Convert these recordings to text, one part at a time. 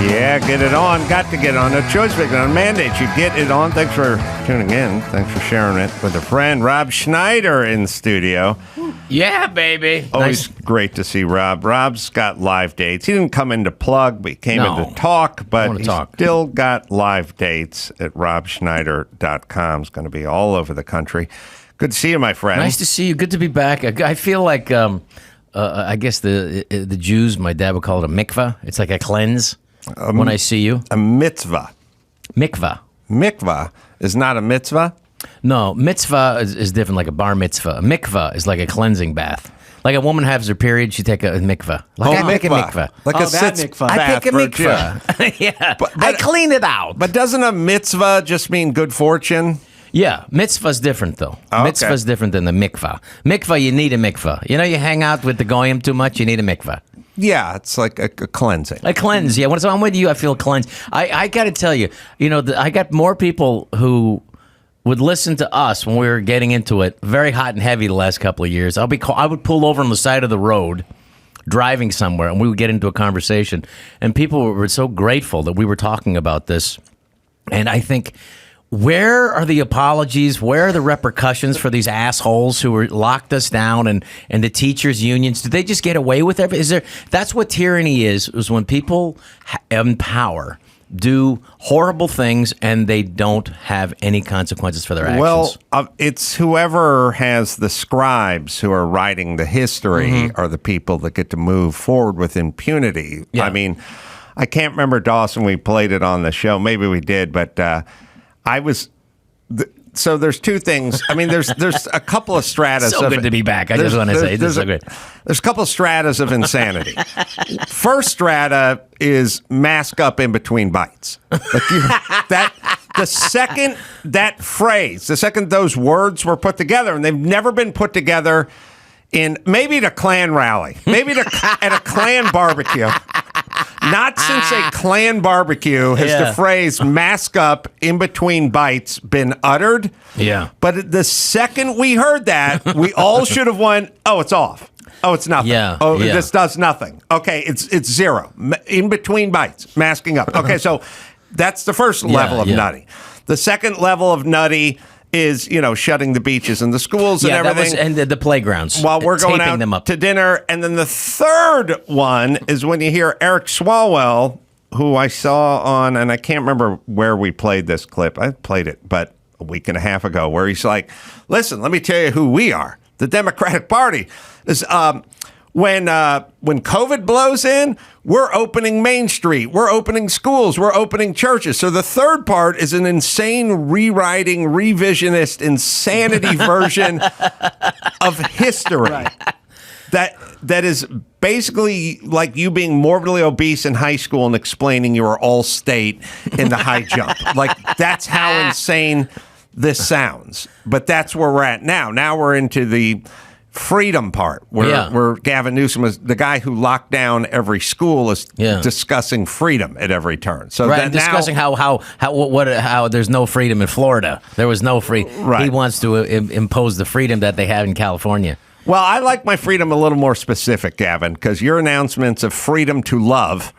Yeah, get it on. Got to get it on. No choice, but on mandate. You get it on. Thanks for tuning in. Thanks for sharing it with a friend. Rob Schneider in the studio. Yeah, baby. Always great to see Rob. Rob's got live dates. He didn't come in to plug, but he came in to talk. But he's still got live dates at robschneider.com. It's going to be all over the country. Good to see you, my friend. Nice to see you. Good to be back. I feel like, I guess the Jews, my dad would call it a mikvah. It's like a cleanse when I see you. A mitzvah. Mikvah. Mikvah is not a mitzvah? No, mitzvah is different, like a bar mitzvah. A mikvah is like a cleansing bath. Like a woman has her period, she take a mikvah. Like I take a mikvah. Like a mikvah. I take a mikvah. Yeah, but I clean it out. But doesn't a mitzvah just mean good fortune? Yeah, mitzvah's different, though. Okay. Mitzvah's different than the mikvah. Mikvah, you need a mikvah. You know, you hang out with the goyim too much, you need a mikvah. Yeah, it's like a cleansing. A cleanse, yeah. When I'm with you, I feel cleansed. I got to tell you, I got more people who would listen to us when we were getting into it, very hot and heavy the last couple of years. I would pull over on the side of the road, driving somewhere, and we would get into a conversation. And people were so grateful that we were talking about this. And I think, where are the apologies? Where are the repercussions for these assholes who locked us down and the teachers' unions? Did they just get away with everything? That's what tyranny is when people in power do horrible things and they don't have any consequences for their actions. Well, it's whoever has the scribes who are writing the history are the people that get to move forward with impunity. Yeah. I mean, I can't remember, Dawson, we played it on the show. Maybe we did, but so there's two things. I mean, there's a couple of stratas. So good to be back. I just want to say this is so good. There's a couple of stratas of insanity. First strata is mask up in between bites. The second that phrase, the second those words were put together, and they've never been put together in maybe at a Klan rally, maybe at a Klan barbecue. Not since a Klan barbecue has the phrase mask up in between bites been uttered. Yeah. But the second we heard that, we all should have went, oh, it's off. Oh, it's nothing. Yeah. Oh, this does nothing. Okay, it's zero. In between bites, masking up. Okay, so that's the first level of nutty. The second level of nutty is, shutting the beaches and the schools and everything. And the playgrounds. While we're going out them up to dinner. And then the third one is when you hear Eric Swalwell, who I saw on, and I can't remember where we played this clip. I played it, but a week and a half ago, where he's like, listen, let me tell you who we are. The Democratic Party is when COVID blows in, we're opening Main Street, we're opening schools, we're opening churches. So the third part is an insane rewriting, revisionist, insanity version of history. Right. That is basically like you being morbidly obese in high school and explaining you were all state in the high jump. Like, that's how insane this sounds. But that's where we're at now. Now we're into the freedom part where Gavin Newsom is the guy who locked down every school is discussing freedom at every turn. So then discussing how there's no freedom in Florida. There was no freedom. Right. He wants to impose the freedom that they have in California. Well, I like my freedom a little more specific, Gavin, because your announcements of freedom to love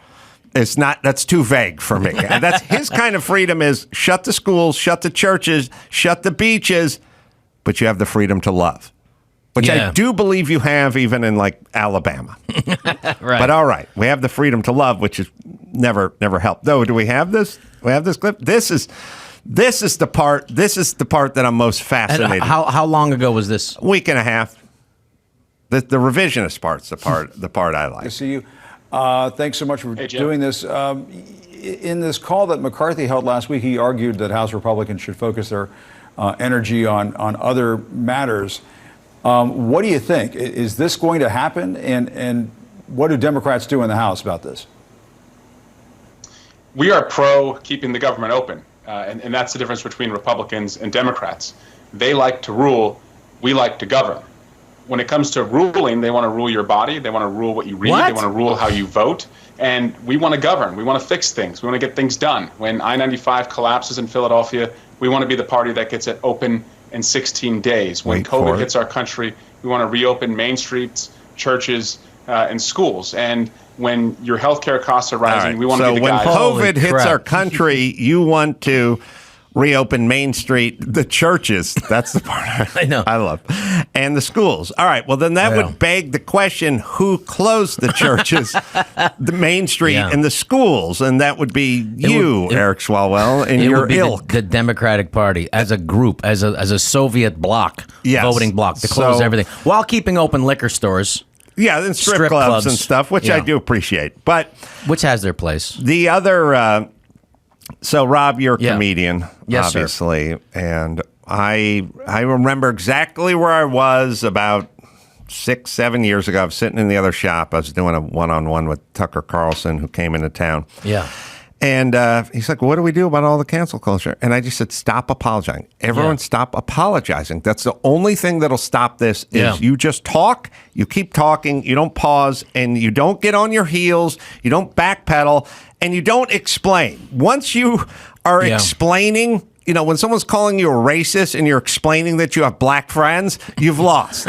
that's too vague for me. That's his kind of freedom is shut the schools, shut the churches, shut the beaches, but you have the freedom to love. Which I do believe you have even in like Alabama. Right. But all right, we have the freedom to love, which is never helped. Though, do we have this? We have this clip? This is the part that I'm most fascinated. And how long ago was this? A week and a half. The revisionist part's the part I like. Good to see you. Thanks so much for doing this. In this call that McCarthy held last week, he argued that House Republicans should focus their energy on other matters. What do you think? Is this going to happen? And what do Democrats do in the House about this? We are pro keeping the government open. And that's the difference between Republicans and Democrats. They like to rule. We like to govern. When it comes to ruling, they want to rule your body. They want to rule what you read. They want to rule how you vote. And we want to govern. We want to fix things. We want to get things done. When I-95 collapses in Philadelphia, we want to be the party that gets it open in 16 days. When COVID hits our country, we want to reopen main streets, churches, in schools. And when your healthcare costs are rising, we want to so be the when guys. COVID hits our country, you want to reopen Main Street, the churches. That's the part I know. I love. And the schools. All right. Well, then that would beg the question, who closed the churches, the Main Street, and the schools? And that would be Eric Swalwell, and your ilk. The Democratic Party as a group, as a Soviet bloc, voting bloc, to close everything while keeping open liquor stores. Yeah, and strip clubs and stuff, which I do appreciate. But which has their place. The other... So, Rob, you're a comedian, obviously, sir. And I remember exactly where I was about 6-7 years ago. I was sitting in the other shop. I was doing a one-on-one with Tucker Carlson, who came into town. Yeah. And he's like, what do we do about all the cancel culture? And I just said, stop apologizing. Everyone stop apologizing. That's the only thing that'll stop this is you just talk, you keep talking, you don't pause, and you don't get on your heels, you don't backpedal, and you don't explain. Once you are explaining, you know, when someone's calling you a racist and you're explaining that you have black friends, you've lost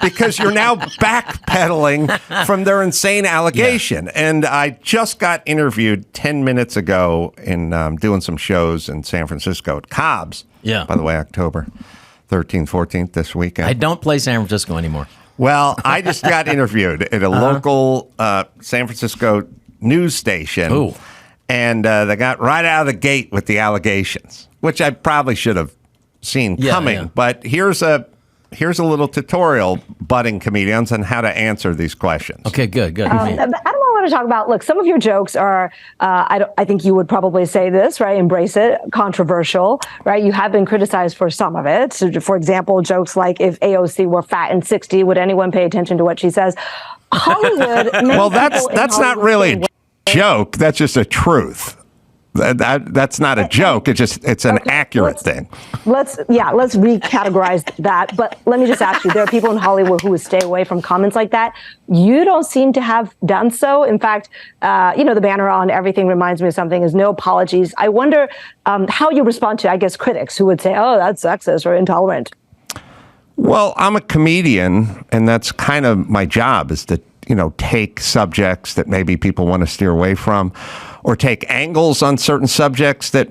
because you're now backpedaling from their insane allegation. And I just got interviewed 10 minutes ago in doing some shows in San Francisco at Cobb's. Yeah. By the way, October 13th, 14th this weekend. I don't play San Francisco anymore. Well, I just got interviewed at a local San Francisco news station. Ooh. And they got right out of the gate with the allegations, which I probably should have seen coming. Yeah. But here's a little tutorial, budding comedians, on how to answer these questions. Okay, good. Adam, I want to talk about, look, some of your jokes are, I think you would probably say this, right? Embrace it, controversial, right? You have been criticized for some of it. So, for example, jokes like, if AOC were fat and 60, would anyone pay attention to what she says? Hollywood. Well, that's not really a joke. That's just a truth. That's not a joke. It's an accurate thing. Let's recategorize that. But let me just ask you: there are people in Hollywood who would stay away from comments like that. You don't seem to have done so. In fact, the banner on everything reminds me of something is no apologies. I wonder how you respond to, I guess, critics who would say, "Oh, that's sexist or intolerant." Well, I'm a comedian, and that's kind of my job, is to, take subjects that maybe people want to steer away from, or take angles on certain subjects that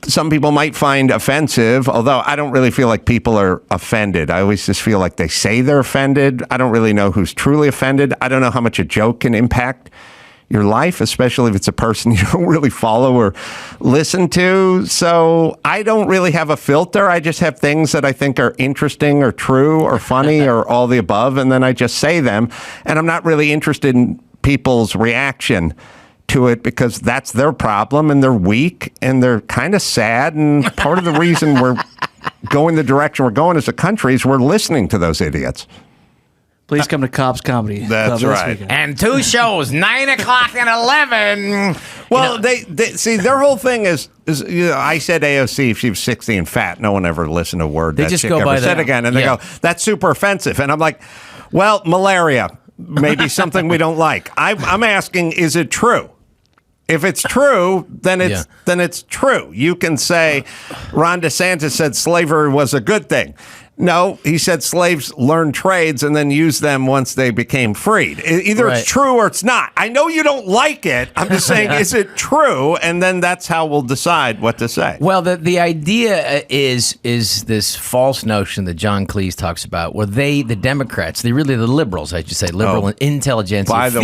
some people might find offensive, although I don't really feel like people are offended. I always just feel like they say they're offended. I don't really know who's truly offended. I don't know how much a joke can impact your life, especially if it's a person you don't really follow or listen to. So I don't really have a filter. I just have things that I think are interesting or true or funny or all the above, and then I just say them. And I'm not really interested in people's reaction to it because that's their problem, and they're weak and they're kind of sad. And part of the reason we're going the direction we're going as a country is we're listening to those idiots. Please come to Cobb's Comedy. That's right. And 2 shows, 9 o'clock and 11. Well, they see, their whole thing is I said AOC, if she was 60 and fat, no one ever listened to a word They that just chick go ever by said that. again. And they go, that's super offensive. And I'm like, well, malaria, maybe something we don't like. I'm asking, is it true? If it's true, then it's true. You can say Ron DeSantis said slavery was a good thing. No, he said slaves learned trades and then used them once they became freed. Either it's true or it's not. I know you don't like it. I'm just saying, is it true? And then that's how we'll decide what to say. Well, the idea is this false notion that John Cleese talks about, where the Democrats, the liberals, I should say, liberal intelligentsia. By the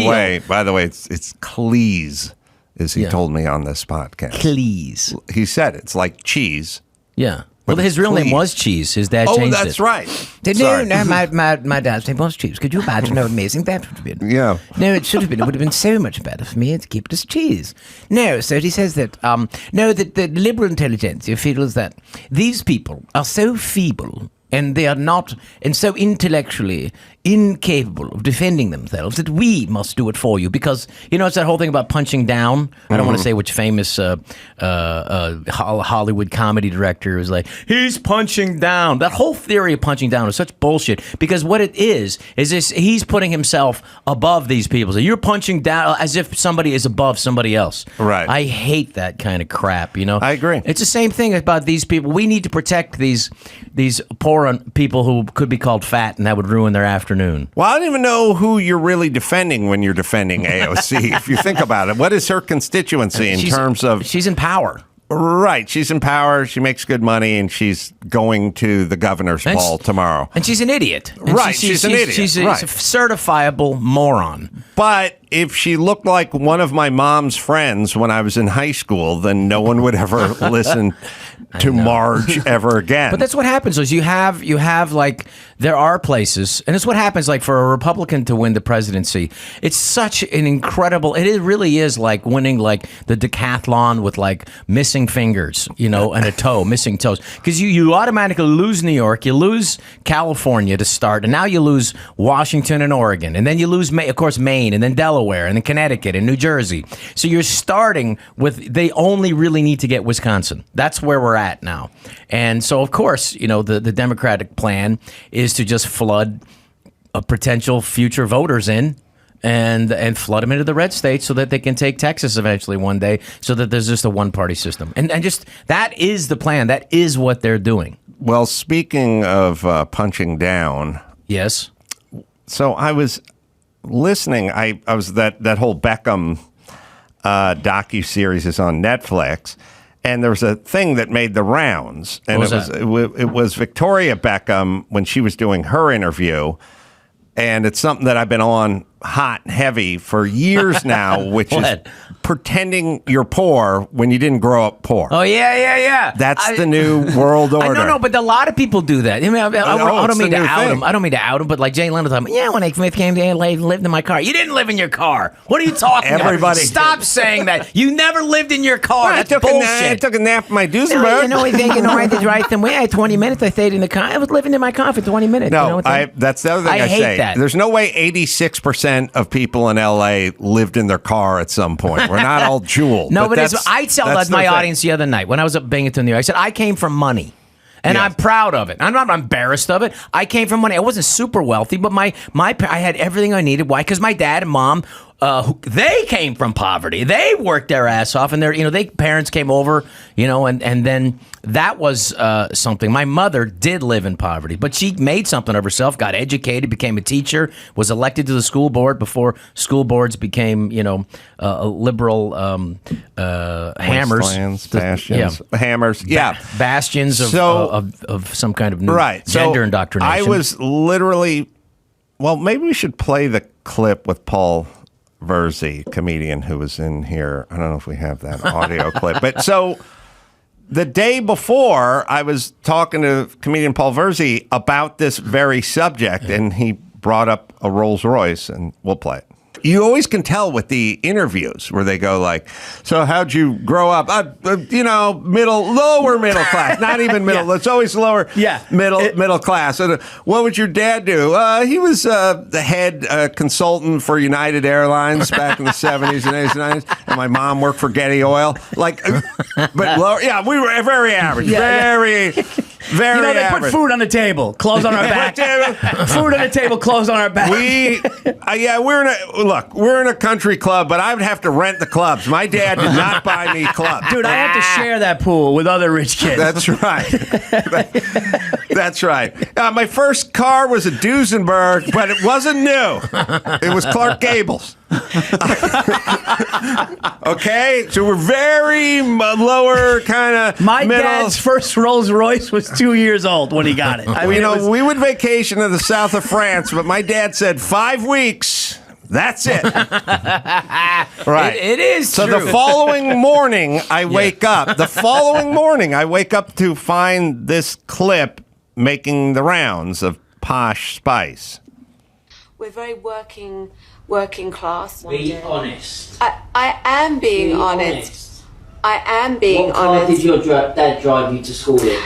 way, it's Cleese, as he told me on this podcast. Cleese. He said it's like cheese. Yeah. Well, his real name was Cheese. His dad changed it. Oh, that's right. No, my dad's name was Cheese. Could you imagine how amazing that would have been? Yeah. No, it should have been. It would have been so much better for me to keep it as Cheese. No, so he says that, that the liberal intelligentsia feels that these people are so feeble and they are not, and so intellectually incapable of defending themselves that we must do it for you. Because, it's that whole thing about punching down. I don't want to say which famous Hollywood comedy director is like, he's punching down. That whole theory of punching down is such bullshit. Because what it is this, he's putting himself above these people. So you're punching down as if somebody is above somebody else. Right. I hate that kind of crap, I agree. It's the same thing about these people. We need to protect these poor more on people who could be called fat, and that would ruin their afternoon. Well, I don't even know who you're really defending when you're defending AOC. If you think about it, what is her constituency in terms of? She's in power. Right. She's in power. She makes good money, and she's going to the governor's ball tomorrow. And she's an idiot. And right. She's an idiot. She's a certifiable moron. But if she looked like one of my mom's friends when I was in high school, then no one would ever listen to Marge ever again. But that's what happens is you have like, there are places, and it's what happens like for a Republican to win the presidency. It's such an incredible, it really is like winning like the decathlon with like missing fingers, and a toe, missing toes. Because you automatically lose New York, you lose California to start, and now you lose Washington and Oregon, and then you lose, of course, Maine, and then Delaware, and then Connecticut, and New Jersey. So you're starting with, they only really need to get Wisconsin. That's where we're at now. And so, of course, the Democratic plan is to just flood potential future voters in and flood them into the red states so that they can take Texas eventually one day, so that there's just a one-party system. And just, that is the plan. That is what they're doing. Well, speaking of punching down. Yes. So I was listening. I was that whole Beckham docu-series is on Netflix. And there was a thing that made the rounds, and it was Victoria Beckham when she was doing her interview, and it's something that I've been on hot and heavy for years now, which is pretending you're poor when you didn't grow up poor. Oh, yeah. That's the new world order. No, but a lot of people do that. I mean, I don't mean to out them. I don't mean to out them, but like Jay Leno, when I came to LA, lived in my car. You didn't live in your car. What are you talking about? Stop saying that. You never lived in your car. That's bullshit. I took a nap in my Duesenberg. I had to drive them. We had 20 minutes. I stayed in the car. I was living in my car for 20 minutes. No, that's the other thing I hate say. That. There's no way 86% of people in LA lived in their car at some point. We're not all jeweled. No, but I tell my audience the other night when I was up Binghamton, New York, I said, I came from money. And I'm proud of it. I'm not embarrassed of it. I came from money. I wasn't super wealthy, but I had everything I needed. Why? Because my dad and mom, they came from poverty. They worked their ass off, and their parents came over, and then that was something. My mother did live in poverty, but she made something of herself, got educated, became a teacher, was elected to the school board before school boards became, liberal hammers, bastions, hammers, bastions of some kind of new gender indoctrination. I was literally, well, maybe we should play the clip with Paul Verzi, comedian who was in here. I don't know if we have that audio clip, but so the day before I was talking to comedian Paul Verzi about this very subject, and he brought up a Rolls Royce, and we'll play it. You always can tell with the interviews where they go like, so how'd you grow up? Lower middle class, not even middle. It's always lower middle class. And what would your dad do? He was the head consultant for United Airlines back in the 70s and 80s and 90s. And my mom worked for Getty Oil. But lower, we were very average, very they average. put food on the table, clothes on our back. Food on the table, clothes on our back. We're in a country club, but I would have to rent the clubs. My dad did not buy me clubs. Dude, I have to share that pool with other rich kids. That's right. That's right. My first car was a Duesenberg, but it wasn't new. It was Clark Gable's. Okay? So we're very lower kind of My middle. dad's first Rolls Royce was 2 years old when he got it. We would vacation to the south of France, but my dad said 5 weeks. That's it. Right. It is so true. the following morning, I wake up. The following morning, I wake up to find this clip making the rounds of Posh Spice. We're very working class. Be honest. I am being honest. I am being honest. What car did your dad drive you to school in?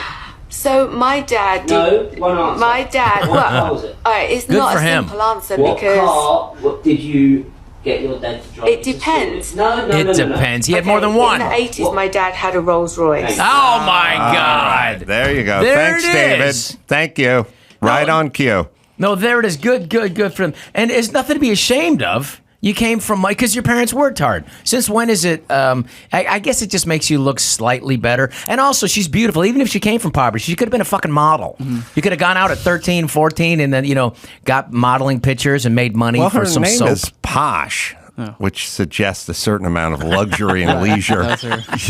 So my dad did. No, one answer. My dad. What car was it? All right, it's Good not for a him. simple answer What because. What did you get your dad to drive? It depends. No. It depends. He had more than one. In the 80s, my dad had a Rolls Royce. Oh my God! There you go. There Thanks, it David. is. Thank you. Right on cue. No, there it is. Good for him. And it's nothing to be ashamed of. You came from because your parents worked hard. Since when is it? I guess it just makes you look slightly better. And also, she's beautiful. Even if she came from poverty, she could have been a fucking model. You could have gone out at 13, 14, and then got modeling pictures and made money for some soap. Her name is Posh, which suggests a certain amount of luxury and leisure.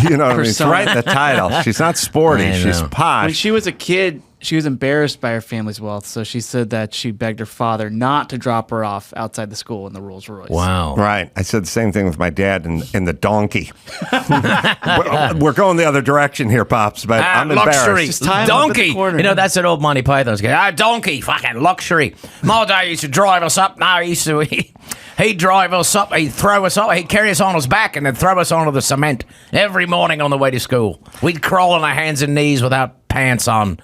You know what I mean? It's right in the title. She's not sporty. She's posh. When she was a kid, she was embarrassed by her family's wealth, so she said that she begged her father not to drop her off outside the school in the Rolls Royce. Wow. Right. I said the same thing with my dad in the donkey. We're going the other direction here, Pops, but I'm luxury. embarrassed. Donkey. That's an old Monty Python's guy. Donkey, fucking luxury. My dad used to drive us up. Now he'd drive us up. He'd throw us up. He'd carry us on his back and then throw us onto the cement every morning on the way to school. We'd crawl on our hands and knees without pants on.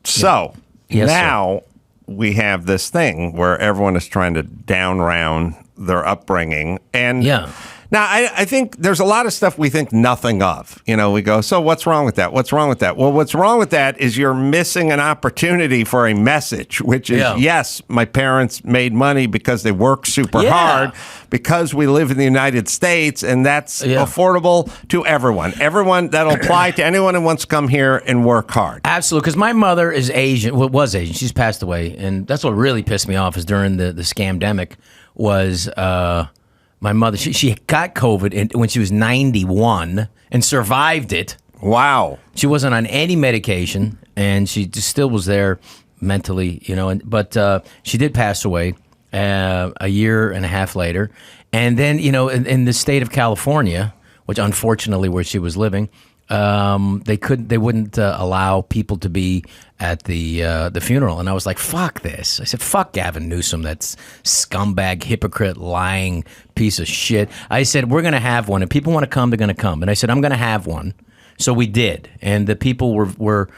So now we have this thing where everyone is trying to down round their upbringing. And now I think there's a lot of stuff we think nothing of. We go, so what's wrong with that? What's wrong with that? Well, what's wrong with that is you're missing an opportunity for a message, which is, yes, my parents made money because they work super hard, because we live in the United States, and that's affordable to everyone. Everyone, that'll apply to anyone who wants to come here and work hard. Absolutely, because my mother is Asian, was Asian. She's passed away, and that's what really pissed me off is during the scamdemic was... my mother, she got COVID when she was 91 and survived it. Wow. She wasn't on any medication, and she just still was there mentally, but she did pass away a year and a half later. And then, in the state of California, which unfortunately where she was living, they wouldn't allow people to be at the funeral, and I was like, "Fuck this!" I said, "Fuck Gavin Newsom, that's scumbag, hypocrite, lying piece of shit." I said, "We're gonna have one, and people want to come, they're gonna come." And I said, "I'm gonna have one," so we did, and the people were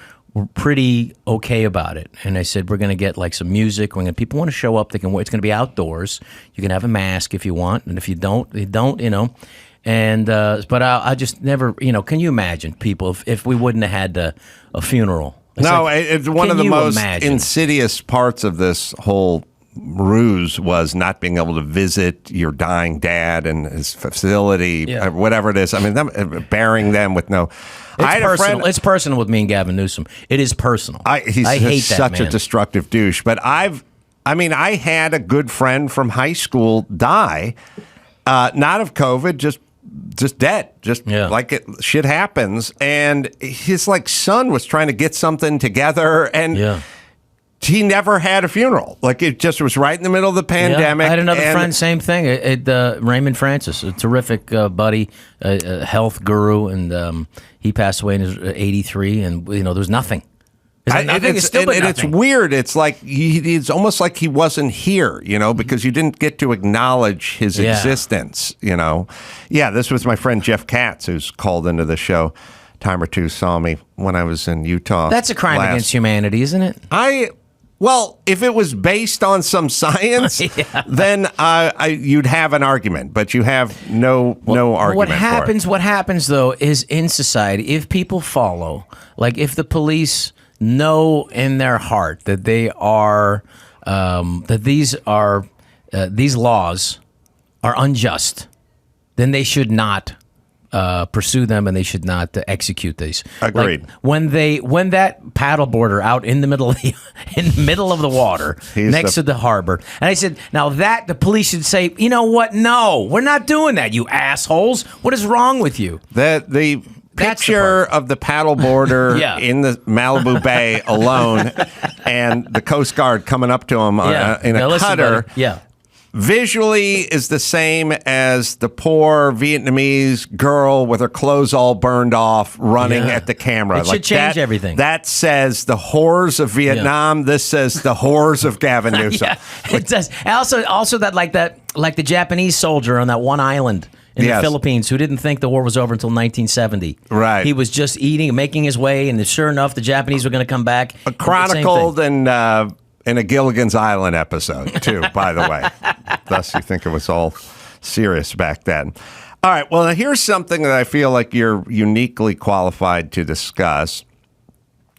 pretty okay about it. And I said, "We're gonna get like some music. People want to show up. They can. It's gonna be outdoors. You can have a mask if you want, and if you don't, you don't. And but I just never, can you imagine people if we wouldn't have had a funeral? It's one of the most insidious parts of this whole ruse was not being able to visit your dying dad and his facility, whatever it is. I mean, burying them with no. It's personal. It's personal with me and Gavin Newsom. It is personal. I hate such a destructive douche. But I had a good friend from high school die, not of COVID, just dead, shit happens, and his son was trying to get something together, and he never had a funeral. It just was right in the middle of the pandemic. I had another friend, same thing. Raymond Francis, a terrific buddy, a health guru, and he passed away in his 83, and there was nothing. It's weird. It's like it's almost like he wasn't here, because you didn't get to acknowledge his existence, Yeah, this was my friend Jeff Katz, who's called into the show. Time or two saw me when I was in Utah. That's a crime against humanity, isn't it? Well, if it was based on some science, then you'd have an argument, but you have no argument. What happens though is in society, if people follow, if the police know in their heart that they are that these laws are unjust, then they should not pursue them, and they should not execute these. Agreed. When that paddleboarder out in the middle of the water next to the harbor, and I said, now that the police should say, you know what? No, we're not doing that. You assholes! What is wrong with you? The picture of the paddleboarder in the Malibu Bay alone, and the Coast Guard coming up to him in a cutter. Visually is the same as the poor Vietnamese girl with her clothes all burned off running at the camera. It should change everything. That says the horrors of Vietnam. This says the horrors of Gavin Newsom. It does. Also that like the Japanese soldier on that one island in the Philippines who didn't think the war was over until 1970. Right. He was just making his way, and sure enough, the Japanese were going to come back. Chronicled in a Gilligan's Island episode, too, by the way. Thus, you think it was all serious back then. All right, well, here's something that I feel like you're uniquely qualified to discuss.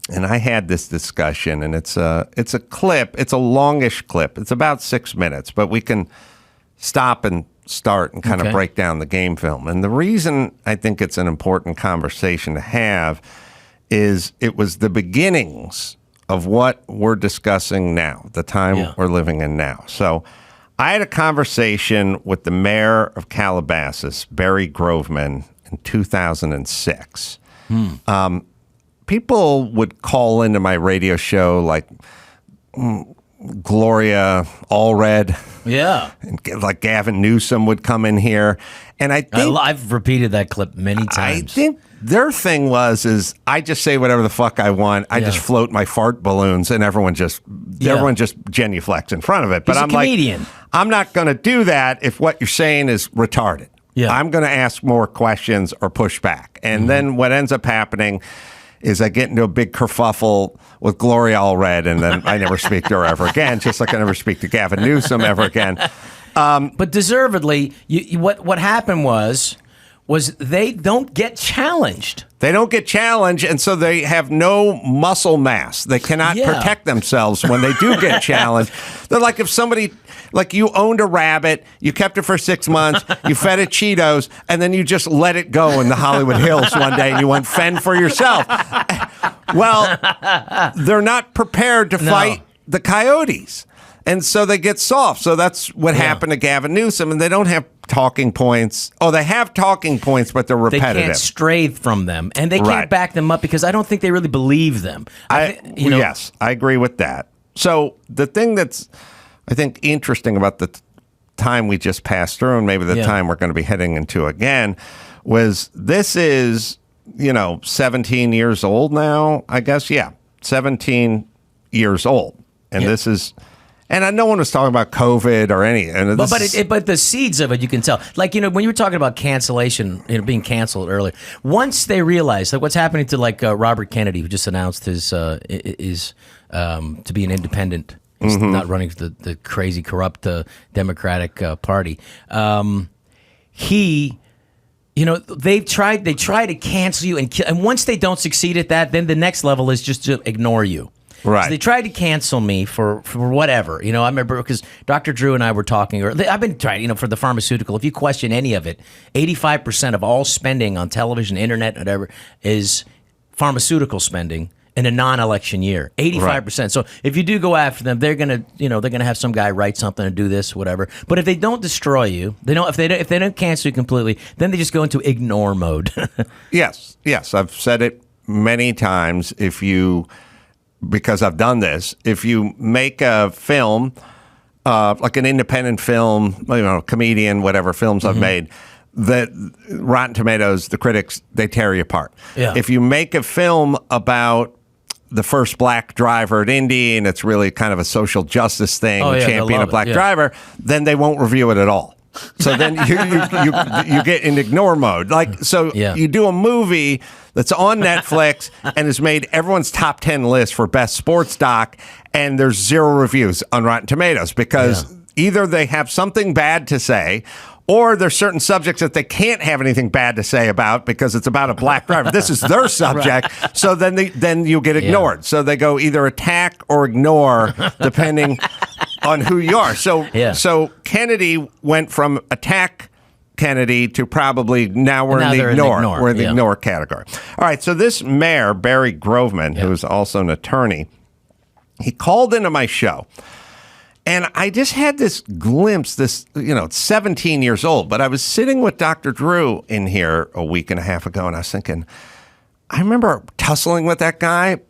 And I had this discussion, and it's a clip. It's a longish clip. It's about 6 minutes, but we can stop and start and kind of Okay. break down the game film. And the reason I think it's an important conversation to have is it was the beginnings of what we're discussing now, the time we're living in now. So I had a conversation with the mayor of Calabasas, Barry Groveman, in 2006. People would call into my radio show like Gloria Allred. Yeah. And like Gavin Newsom would come in here. And I think I've repeated that clip many times. I think their thing is I just say whatever the fuck I want. I just float my fart balloons and everyone just genuflects in front of it. But He's I'm a comedian. like, I'm not going to do that if what you're saying is retarded. Yeah. I'm going to ask more questions or push back. And then what ends up happening is I get into a big kerfuffle with Gloria Allred, and then I never speak to her ever again, just like I never speak to Gavin Newsom ever again. But deservedly, what happened was they don't get challenged. They don't get challenged, and so they have no muscle mass. They cannot protect themselves when they do get challenged. They're like if somebody, like you owned a rabbit, you kept it for 6 months, you fed it Cheetos, and then you just let it go in the Hollywood Hills one day, and you went fend for yourself. Well, they're not prepared to fight the coyotes. And so they get soft. So that's what happened to Gavin Newsom. And they don't have talking points. Oh, they have talking points, but they're repetitive. They can't stray from them. And they can't back them up because I don't think they really believe them. Yes, I agree with that. So the thing that's, I think, interesting about the time we just passed through, and maybe the time we're going to be heading into again, was this is, 17 years old now, I guess. Yeah, 17 years old. And this is... And no one was talking about COVID or any. And but the seeds of it, you can tell. Like, when you were talking about cancellation, being canceled earlier, once they realized what's happening to Robert Kennedy, who just announced his to be an independent, he's not running for the crazy corrupt Democratic Party. They try to cancel you and once they don't succeed at that, then the next level is just to ignore you. Right. So they tried to cancel me for whatever. I remember because Dr. Drew and I were talking, I've been trying, for the pharmaceutical, if you question any of it, 85% of all spending on television, internet, whatever, is pharmaceutical spending in a non-election year. 85%. Right. So if you do go after them, they're going to have some guy write something and do this, whatever. But if they don't destroy you, if they don't cancel you completely, then they just go into ignore mode. Yes. I've said it many times. Because I've done this, if you make a film, like an independent film, comedian, whatever films I've made, that Rotten Tomatoes, the critics, they tear you apart. Yeah. If you make a film about the first black driver at Indy and it's really kind of a social justice thing, champion a black driver, then they won't review it at all. So then you get in ignore mode. You do a movie that's on Netflix and has made everyone's top 10 list for best sports doc, and there's 0 reviews on Rotten Tomatoes because either they have something bad to say, or there's certain subjects that they can't have anything bad to say about because it's about a black driver. This is their subject, so then you get ignored. So they go either attack or ignore, depending on who you are. So Kennedy went from attack Kennedy to probably now we're in the ignore. We're in the ignore category. All right, so this mayor, Barry Groveman, who is also an attorney, he called into my show. And I just had this glimpse, 17 years old, but I was sitting with Dr. Drew in here a week and a half ago, and I was thinking, I remember tussling with that guy,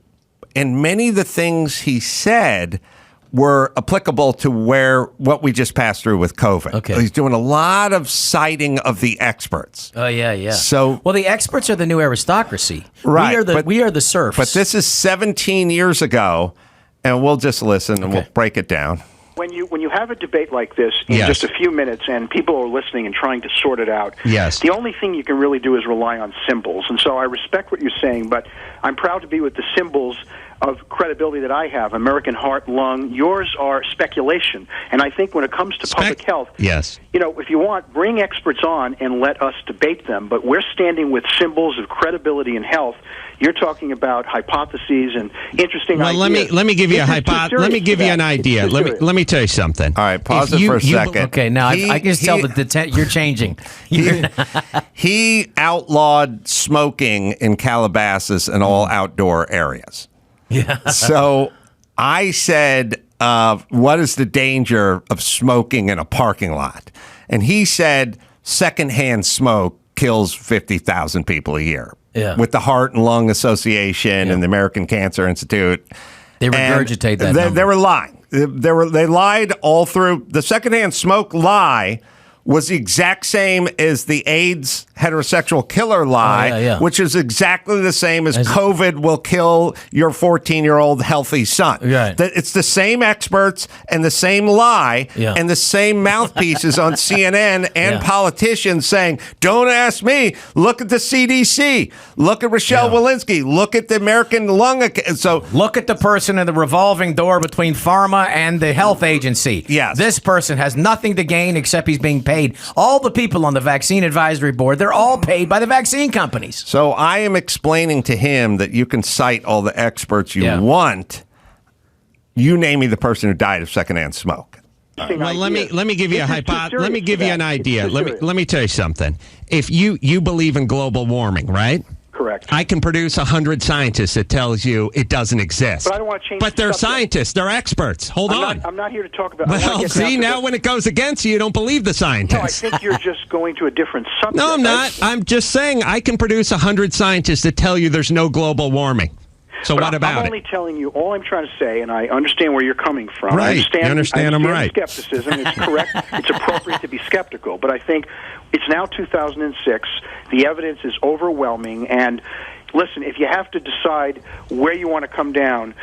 and many of the things he said were applicable to what we just passed through with COVID. Okay. He's doing a lot of citing of the experts. Oh, yeah. So, the experts are the new aristocracy. Right. We are the serfs. But this is 17 years ago, and we'll just listen and we'll break it down. When you have a debate like this in just a few minutes and people are listening and trying to sort it out, the only thing you can really do is rely on symbols. And so I respect what you're saying, but I'm proud to be with the symbols of credibility that I have, American heart, lung. Yours are speculation. And I think when it comes to public health, yes, if you want, bring experts on and let us debate them. But we're standing with symbols of credibility in health. You're talking about hypotheses and interesting ideas. Well, let me give you let me give you an idea. Let me tell you something. All right, pause it for a second. Okay, now I can tell that you're changing. He outlawed smoking in Calabasas and all outdoor areas. Yeah. So I said, what is the danger of smoking in a parking lot? And he said, secondhand smoke kills 50,000 people a year. Yeah. With the Heart and Lung Association and the American Cancer Institute. They regurgitate that. They were lying. They lied all through. The secondhand smoke lie was the exact same as the AIDS heterosexual killer lie, which is exactly the same as COVID will kill your 14-year-old healthy son. Right. It's the same experts and the same lie and the same mouthpieces on CNN and politicians saying, don't ask me, look at the CDC, look at Rochelle Walensky, look at the American Lung. So look at the person in the revolving door between pharma and the health agency. Yes. This person has nothing to gain except he's being paid. All the people on the vaccine advisory board, they're all paid by the vaccine companies. So I am explaining to him that you can cite all the experts you want. You name me the person who died of secondhand smoke. Well, let me give you let me give you an idea. Let me tell you something. If you believe in global warming, right? Correct. I can produce 100 scientists that tells you it doesn't exist. But I don't want to change. But they're scientists. They're experts. Hold on. I'm not here to talk about. Well, see, now when it goes against you, you don't believe the scientists. No, I think you're just going to a different subject. No, I'm not. I'm just saying I can produce 100 scientists that tell you there's no global warming. So what about it? I'm only telling you, all I'm trying to say, and I understand where you're coming from. Right. I understand I'm right. Skepticism. It's correct. It's appropriate to be skeptical. But I think it's now 2006. The evidence is overwhelming. And listen, if you have to decide where you want to come down,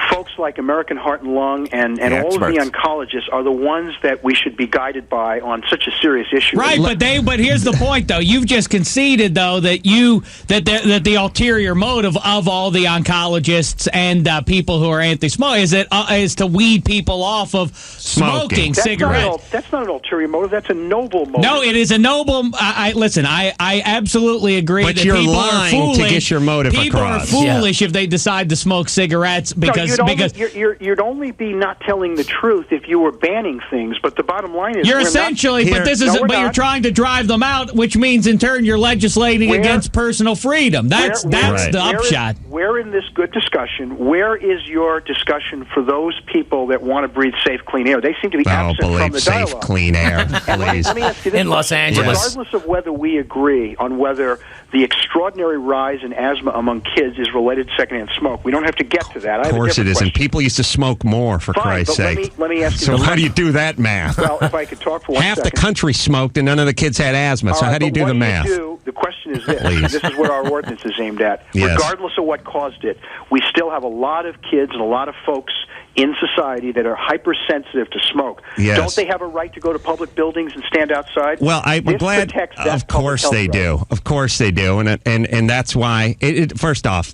folks like American Heart and Lung and all of the oncologists are the ones that we should be guided by on such a serious issue. Right, but here's the point, though. You've just conceded, though, that the ulterior motive of all the oncologists and people who are anti-smoke is to weed people off of smoking cigarettes. That's not an ulterior motive. That's a noble motive. No, it is a noble. Listen, I absolutely agree. But that you're people lying are foolish. to get your motive people across. Are foolish if they decide to smoke cigarettes because you'd only be not telling the truth if you were banning things. But the bottom line is you're essentially. But you're trying to drive them out, which means in turn you're legislating against personal freedom. That's the upshot. Where in this good discussion? Where is your discussion for those people that want to breathe safe, clean air? They seem to be absent from the dialogue. Safe, clean air, please. Let me ask you this in Los Angeles, regardless of whether we agree on whether the extraordinary rise in asthma among kids is related to secondhand smoke. We don't have to get to that. Of course it isn't. People used to smoke more, for Christ's sake. Let me ask you. So how do you do that math? Well, if I could talk for 1 second. Half the country smoked and none of the kids had asthma. So how do you do the math? The question is this. This is what our ordinance is aimed at. Yes. Regardless of what caused it, we still have a lot of kids and a lot of folks in society that are hypersensitive to smoke. Yes. Don't they have a right to go to public buildings and stand outside? Well, I'm glad. Of course they do. Of course they do. And that's why. First off,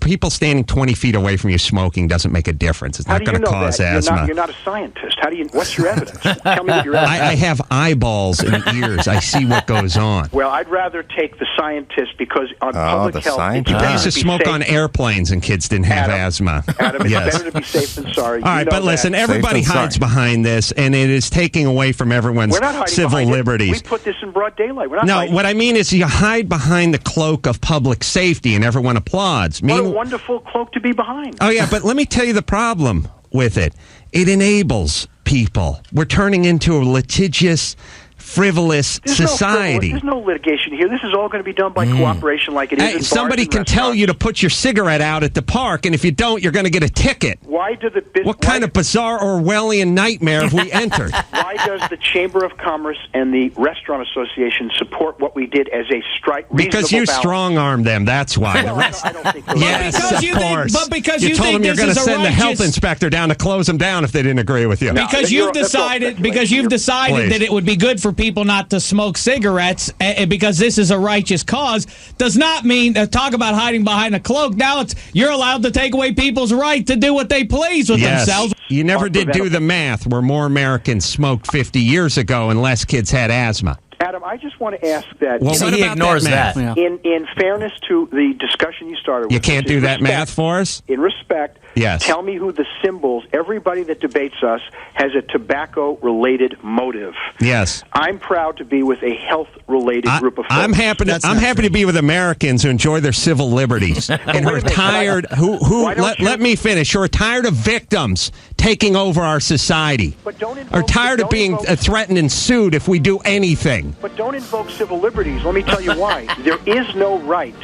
people standing 20 feet away from you smoking doesn't make a difference. It's not going to cause asthma. You're not a scientist. What's your evidence? Tell me what your evidence is. I have eyeballs and ears. I see what goes on. Well, I'd rather take the scientist because on public health, it's I better used to smoke on airplanes and kids didn't have asthma. Adam, it's better to be safe than sorry. All right, but listen, everybody hides behind this, and it is taking away from everyone's civil liberties. We put this in broad daylight. We're not hiding. What I mean is you hide behind the cloak of public safety, and everyone applauds. What a wonderful cloak to be behind. Oh, yeah, but let me tell you the problem with it. It enables people. We're turning into a litigious, frivolous society. There's no litigation here. This is all going to be done by cooperation like it is in somebody can tell you to put your cigarette out at the park, and if you don't, you're going to get a ticket. What kind of bizarre Orwellian nightmare have we entered? Why does the Chamber of Commerce and the Restaurant Association support what we did as a strike? Because you strong-armed them, that's why. Well, I don't think so. Yes, of course. Because you told them you're going to send the health inspector down to close them down if they didn't agree with you. Because you've decided that it would be good for people not to smoke cigarettes because this is a righteous cause does not mean talk about hiding behind a cloak. Now you're allowed to take away people's right to do what they please with themselves. You never did do the math where more Americans smoked 50 years ago and less kids had asthma. Adam, I just want to ask that. Well, he ignores that. Yeah. In fairness to the discussion you started with. You can't do that math for us? In respect, yes. Tell me who the symbols, everybody that debates us has a tobacco-related motive. Yes. I'm proud to be with a health-related group of folks. I'm happy to be with Americans who enjoy their civil liberties. And we're tired, let me finish. Who are tired of victims taking over our society. But are tired of being threatened and sued if we do anything. But don't invoke civil liberties. Let me tell you why. There is no right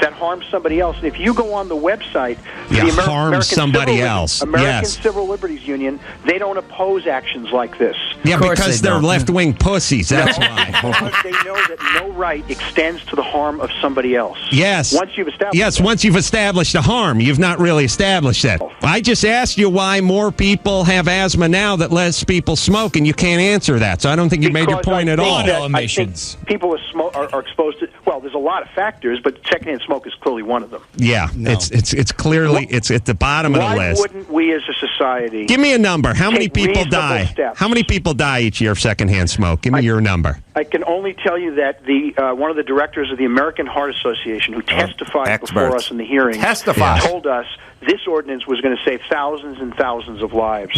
that harms somebody else. And if you go on the website, American Civil Liberties Union, they don't oppose actions like this. Yeah, because they're left-wing pussies. That's why. Because they know that no right extends to the harm of somebody else. Yes. Once you've established the harm, you've not really established that. I just asked you why more people have asthma now that less people smoke, and you can't answer that. So I don't think you made your point at all. I think people are exposed to. Well, there's a lot of factors, but secondhand smoke is clearly one of them. Yeah, it's clearly it's at the bottom of the list. Why wouldn't we as a society? Give me a number. How many people die? Steps? How many people die each year of secondhand smoke? Give me your number. I can only tell you that the one of the directors of the American Heart Association, who testified before us in the hearing, told us this ordinance was going to save thousands and thousands of lives.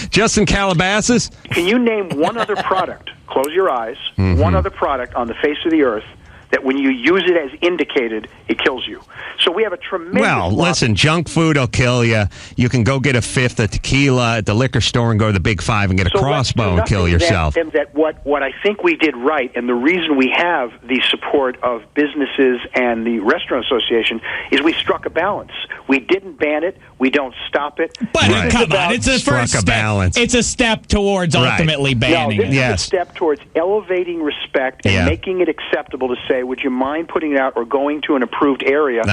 Just in Calabasas? Can you name one other product? Close your eyes. One other product on the face of the earth that when you use it as indicated, it kills you. So we have a tremendous... Well, listen, junk food will kill you. You can go get a fifth of tequila at the liquor store and go to the Big Five and get a crossbow and kill yourself. What I think we did right, and the reason we have the support of businesses and the Restaurant Association, is we struck a balance. We didn't ban it. We don't stop it. But come on, it's a first step. Balance. It's a step towards ultimately banning it. This is a step towards elevating respect and making it acceptable to say, would you mind putting it out or going to an approved area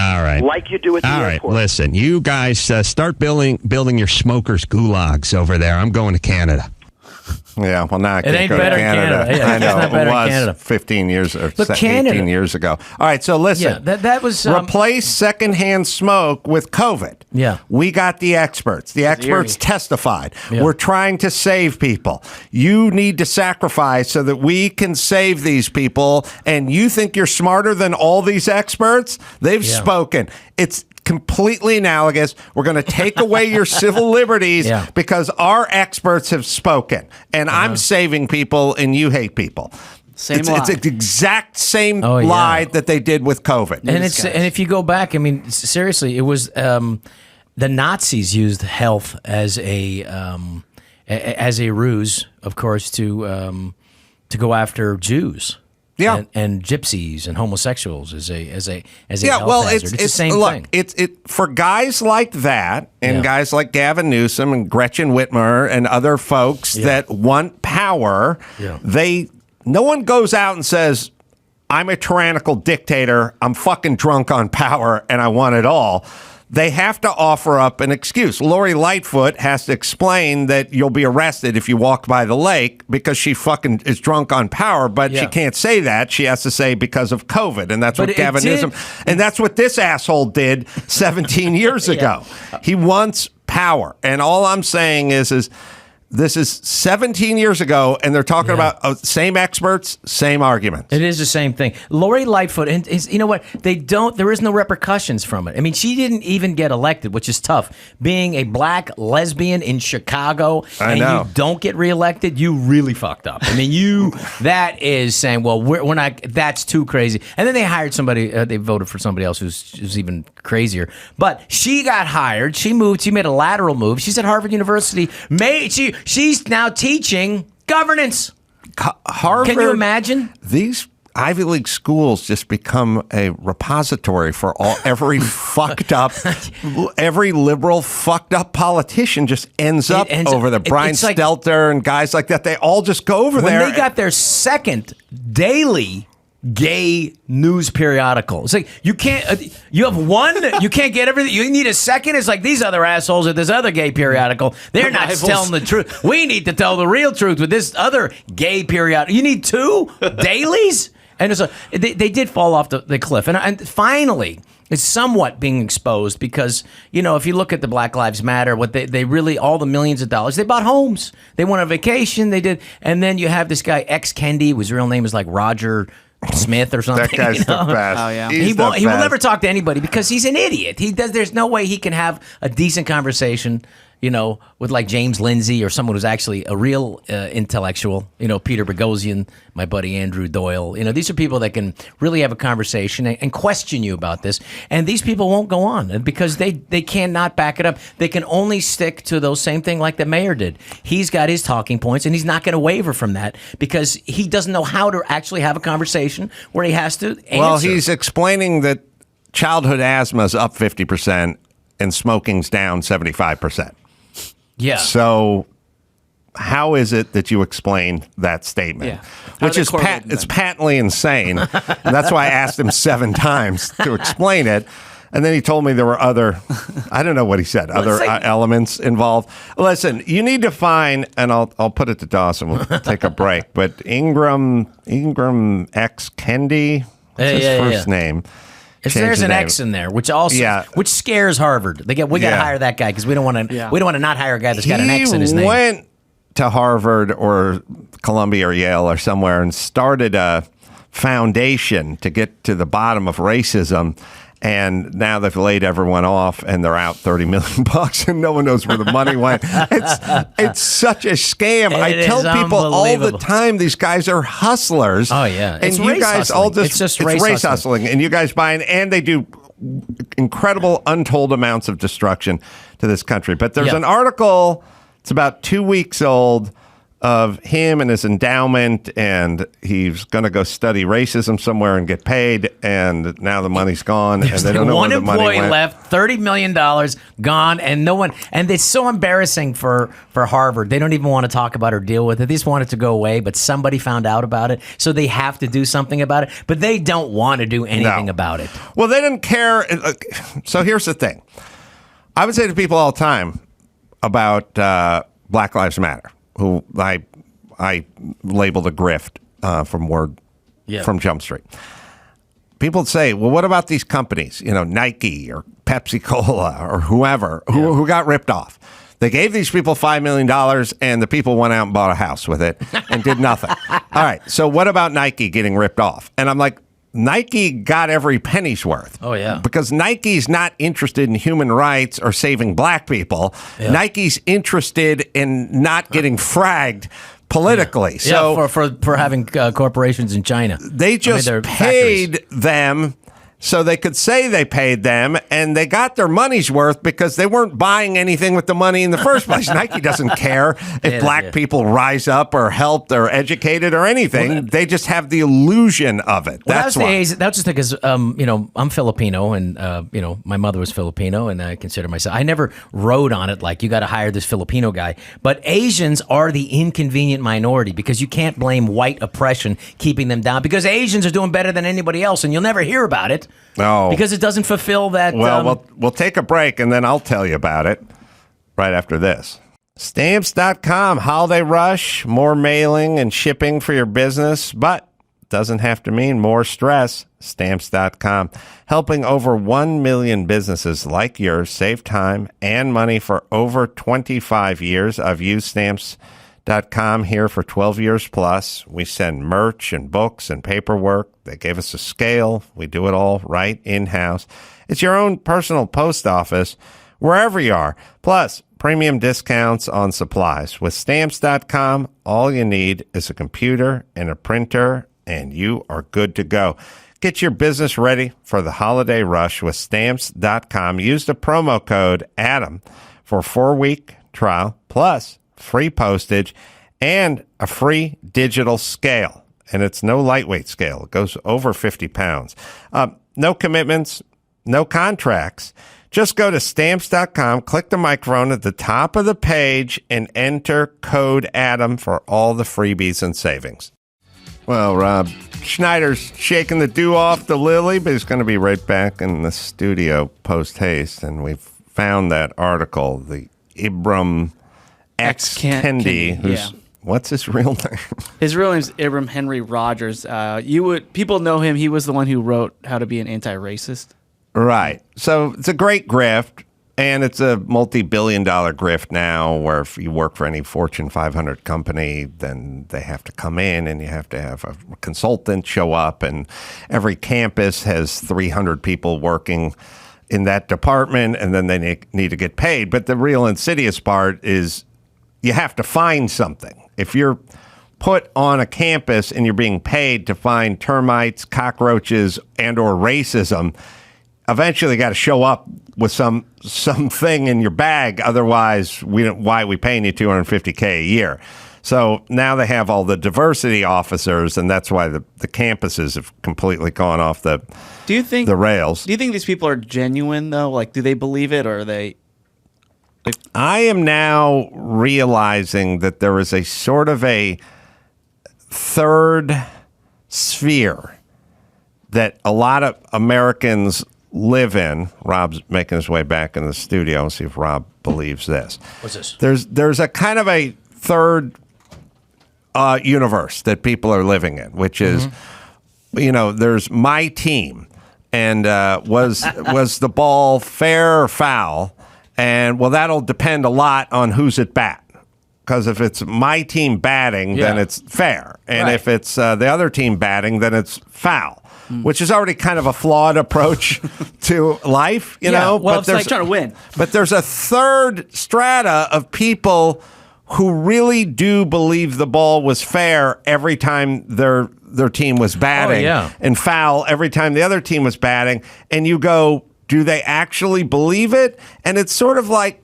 like you do at the airport? All right, listen, you guys start building your smokers' gulags over there. I'm going to Canada. Yeah, well, now I can't ain't go better to Canada. Yeah, I know, it's not better it was in Canada. 15 years or Look, 18 years ago. All right, so listen. Yeah, that was... replace secondhand smoke with COVID. Yeah. We got the experts. The experts testified. Yeah. We're trying to save people. You need to sacrifice so that we can save these people, and you think you're smarter than all these experts? They've spoken. It's completely analogous. We're going to take away your civil liberties because our experts have spoken, and I'm saving people and you hate people. It's the exact same lie that they did with COVID. And if you go back, I mean, seriously, it was the Nazis used health as a ruse, of course, to go after Jews. Yeah, and gypsies and homosexuals as a well, hazard. It's the same thing. It's for guys like that and guys like Gavin Newsom and Gretchen Whitmer and other folks that want power. Yeah. No one goes out and says, "I'm a tyrannical dictator. I'm fucking drunk on power and I want it all." They have to offer up an excuse. Lori Lightfoot has to explain that you'll be arrested if you walk by the lake because she fucking is drunk on power, but she can't say that. She has to say because of COVID, and that's what Gavin Newsom, and that's what this asshole did 17 years ago. He wants power, and all I'm saying is this is 17 years ago, and they're talking about same experts, same arguments. It is the same thing. Lori Lightfoot, and you know what? There is no repercussions from it. I mean, she didn't even get elected, which is tough. Being a black lesbian in Chicago, and you don't get reelected, you really fucked up. I mean, that is saying, well, we're not, that's too crazy. And then they hired somebody, they voted for somebody else who's even crazier. But she got hired, she moved, she made a lateral move. She's at Harvard University, she's now teaching governance. Harvard. Can you imagine? These Ivy League schools just become a repository for every fucked up, every liberal fucked up politician just ends up over there. Brian Stelter and guys like that, they all just go over there. When they got their second daily gay news periodical. It's like you can't. You have one. You can't get everything. You need a second. It's like these other assholes at this other gay periodical. They're not telling the truth. We need to tell the real truth with this other gay periodical. You need two dailies, and it's they did fall off the cliff. And finally, it's somewhat being exposed because, if you look at the Black Lives Matter, what they really, all the millions of dollars, they bought homes. They went on vacation. They did. And then you have this guy, Kendi, whose real name is like Roger Smith or something. That guy's the best. Oh, yeah. He will never talk to anybody because he's an idiot. There's no way he can have a decent conversation, with like James Lindsay or someone who's actually a real intellectual, Peter Boghossian, my buddy Andrew Doyle. These are people that can really have a conversation and question you about this. And these people won't go on because they cannot back it up. They can only stick to those same thing like the mayor did. He's got his talking points and he's not going to waver from that because he doesn't know how to actually have a conversation where he has to answer. Well, he's explaining that childhood asthma is up 50% and smoking's down 75%. Yeah. So how is it that you explain that statement? Yeah. Which is it's patently insane. And that's why I asked him 7 times to explain it. And then he told me there were other, I don't know what he said, other elements involved. Listen, you need to find, and I'll put it to Dawson, we'll take a break, but Ingram X Kendi, what's his first name? There's an X in there, which also which scares Harvard. We got to hire that guy because we don't want to not hire a guy that's got an X in his name. He went to Harvard or Columbia or Yale or somewhere and started a foundation to get to the bottom of racism. And now they've laid everyone off, and they're out $30 million, and no one knows where the money went. It's such a scam. I tell people all the time, these guys are hustlers. Oh yeah, and you guys all just race hustling, and you guys buying, and they do incredible, untold amounts of destruction to this country. But there's an article. It's about 2 weeks old. Of him and his endowment, and he's going to go study racism somewhere and get paid, and now the money's gone, and they don't know where the money went. One employee left, $30 million gone, and no one. And it's so embarrassing for Harvard. They don't even want to talk about or deal with it. They just want it to go away, but somebody found out about it, so they have to do something about it. But they don't want to do anything about it. Well, they didn't care. So here's the thing: I would say to people all the time about Black Lives Matter, who I labeled a grift from Jump Street. People say, well, what about these companies, Nike or Pepsi Cola or whoever who got ripped off? They gave these people $5 million and the people went out and bought a house with it and did nothing. All right, so what about Nike getting ripped off? And I'm like, Nike got every penny's worth. Oh, yeah. Because Nike's not interested in human rights or saving black people. Yeah. Nike's interested in not getting fragged politically. Yeah. So for having corporations in China. They just paid them so they could say they paid them, and they got their money's worth because they weren't buying anything with the money in the first place. Nike doesn't care if black people rise up or helped or educated or anything. They just have the illusion of it. That's why. That's just because, I'm Filipino, and, my mother was Filipino, and I consider myself. I never rode on it like you got to hire this Filipino guy. But Asians are the inconvenient minority because you can't blame white oppression keeping them down because Asians are doing better than anybody else, and you'll never hear about it. No. Because it doesn't fulfill that. Well, we'll take a break, and then I'll tell you about it right after this. Stamps.com, holiday rush, more mailing and shipping for your business, but doesn't have to mean more stress. Stamps.com, helping over 1 million businesses like yours save time and money for over 25 years. I've used Stamps.com here for 12 years plus. We send merch and books and paperwork. They gave us a scale. We do it all right in-house. It's your own personal post office wherever you are. Plus, premium discounts on supplies. With Stamps.com, all you need is a computer and a printer, and you are good to go. Get your business ready for the holiday rush with Stamps.com. Use the promo code ADAM for a 4-week trial, plus free postage and a free digital scale. And it's no lightweight scale. It goes over 50 pounds. No commitments, no contracts. Just go to Stamps.com, click the microphone at the top of the page, and enter code ADAM for all the freebies and savings. Well, Rob Schneider's shaking the dew off the lily, but he's going to be right back in the studio post haste. And we've found that article, the Ibram X. Kendi, who's what's his real name? His real name is Ibram Henry Rogers. People know him. He was the one who wrote How to Be an Anti-Racist. Right. So it's a great grift. And it's a multi-billion-dollar grift now where if you work for any Fortune 500 company, then they have to come in and you have to have a consultant show up. And every campus has 300 people working in that department, and then they need to get paid. But the real insidious part is you have to find something. If you're put on a campus and you're being paid to find termites, cockroaches, and or racism, eventually you got to show up with something in your bag. Otherwise, why are we paying you $250K a year? So now they have all the diversity officers, and that's why the campuses have completely gone off the rails. Do you think these people are genuine, though? Like, do they believe it, or are they... I am now realizing that there is a sort of a third sphere that a lot of Americans live in. Rob's making his way back in the studio and see if Rob believes this. What's this? There's a kind of a third universe that people are living in, which is, there's my team, and was the ball fair or foul? And well, that'll depend a lot on who's at bat. Because if it's my team batting, then it's fair, and if it's the other team batting, then it's foul. Which is already kind of a flawed approach to life, you know? Well, it's like trying to win. But there's a third strata of people who really do believe the ball was fair every time their team was batting, and foul every time the other team was batting. And you go, do they actually believe it? And it's sort of like,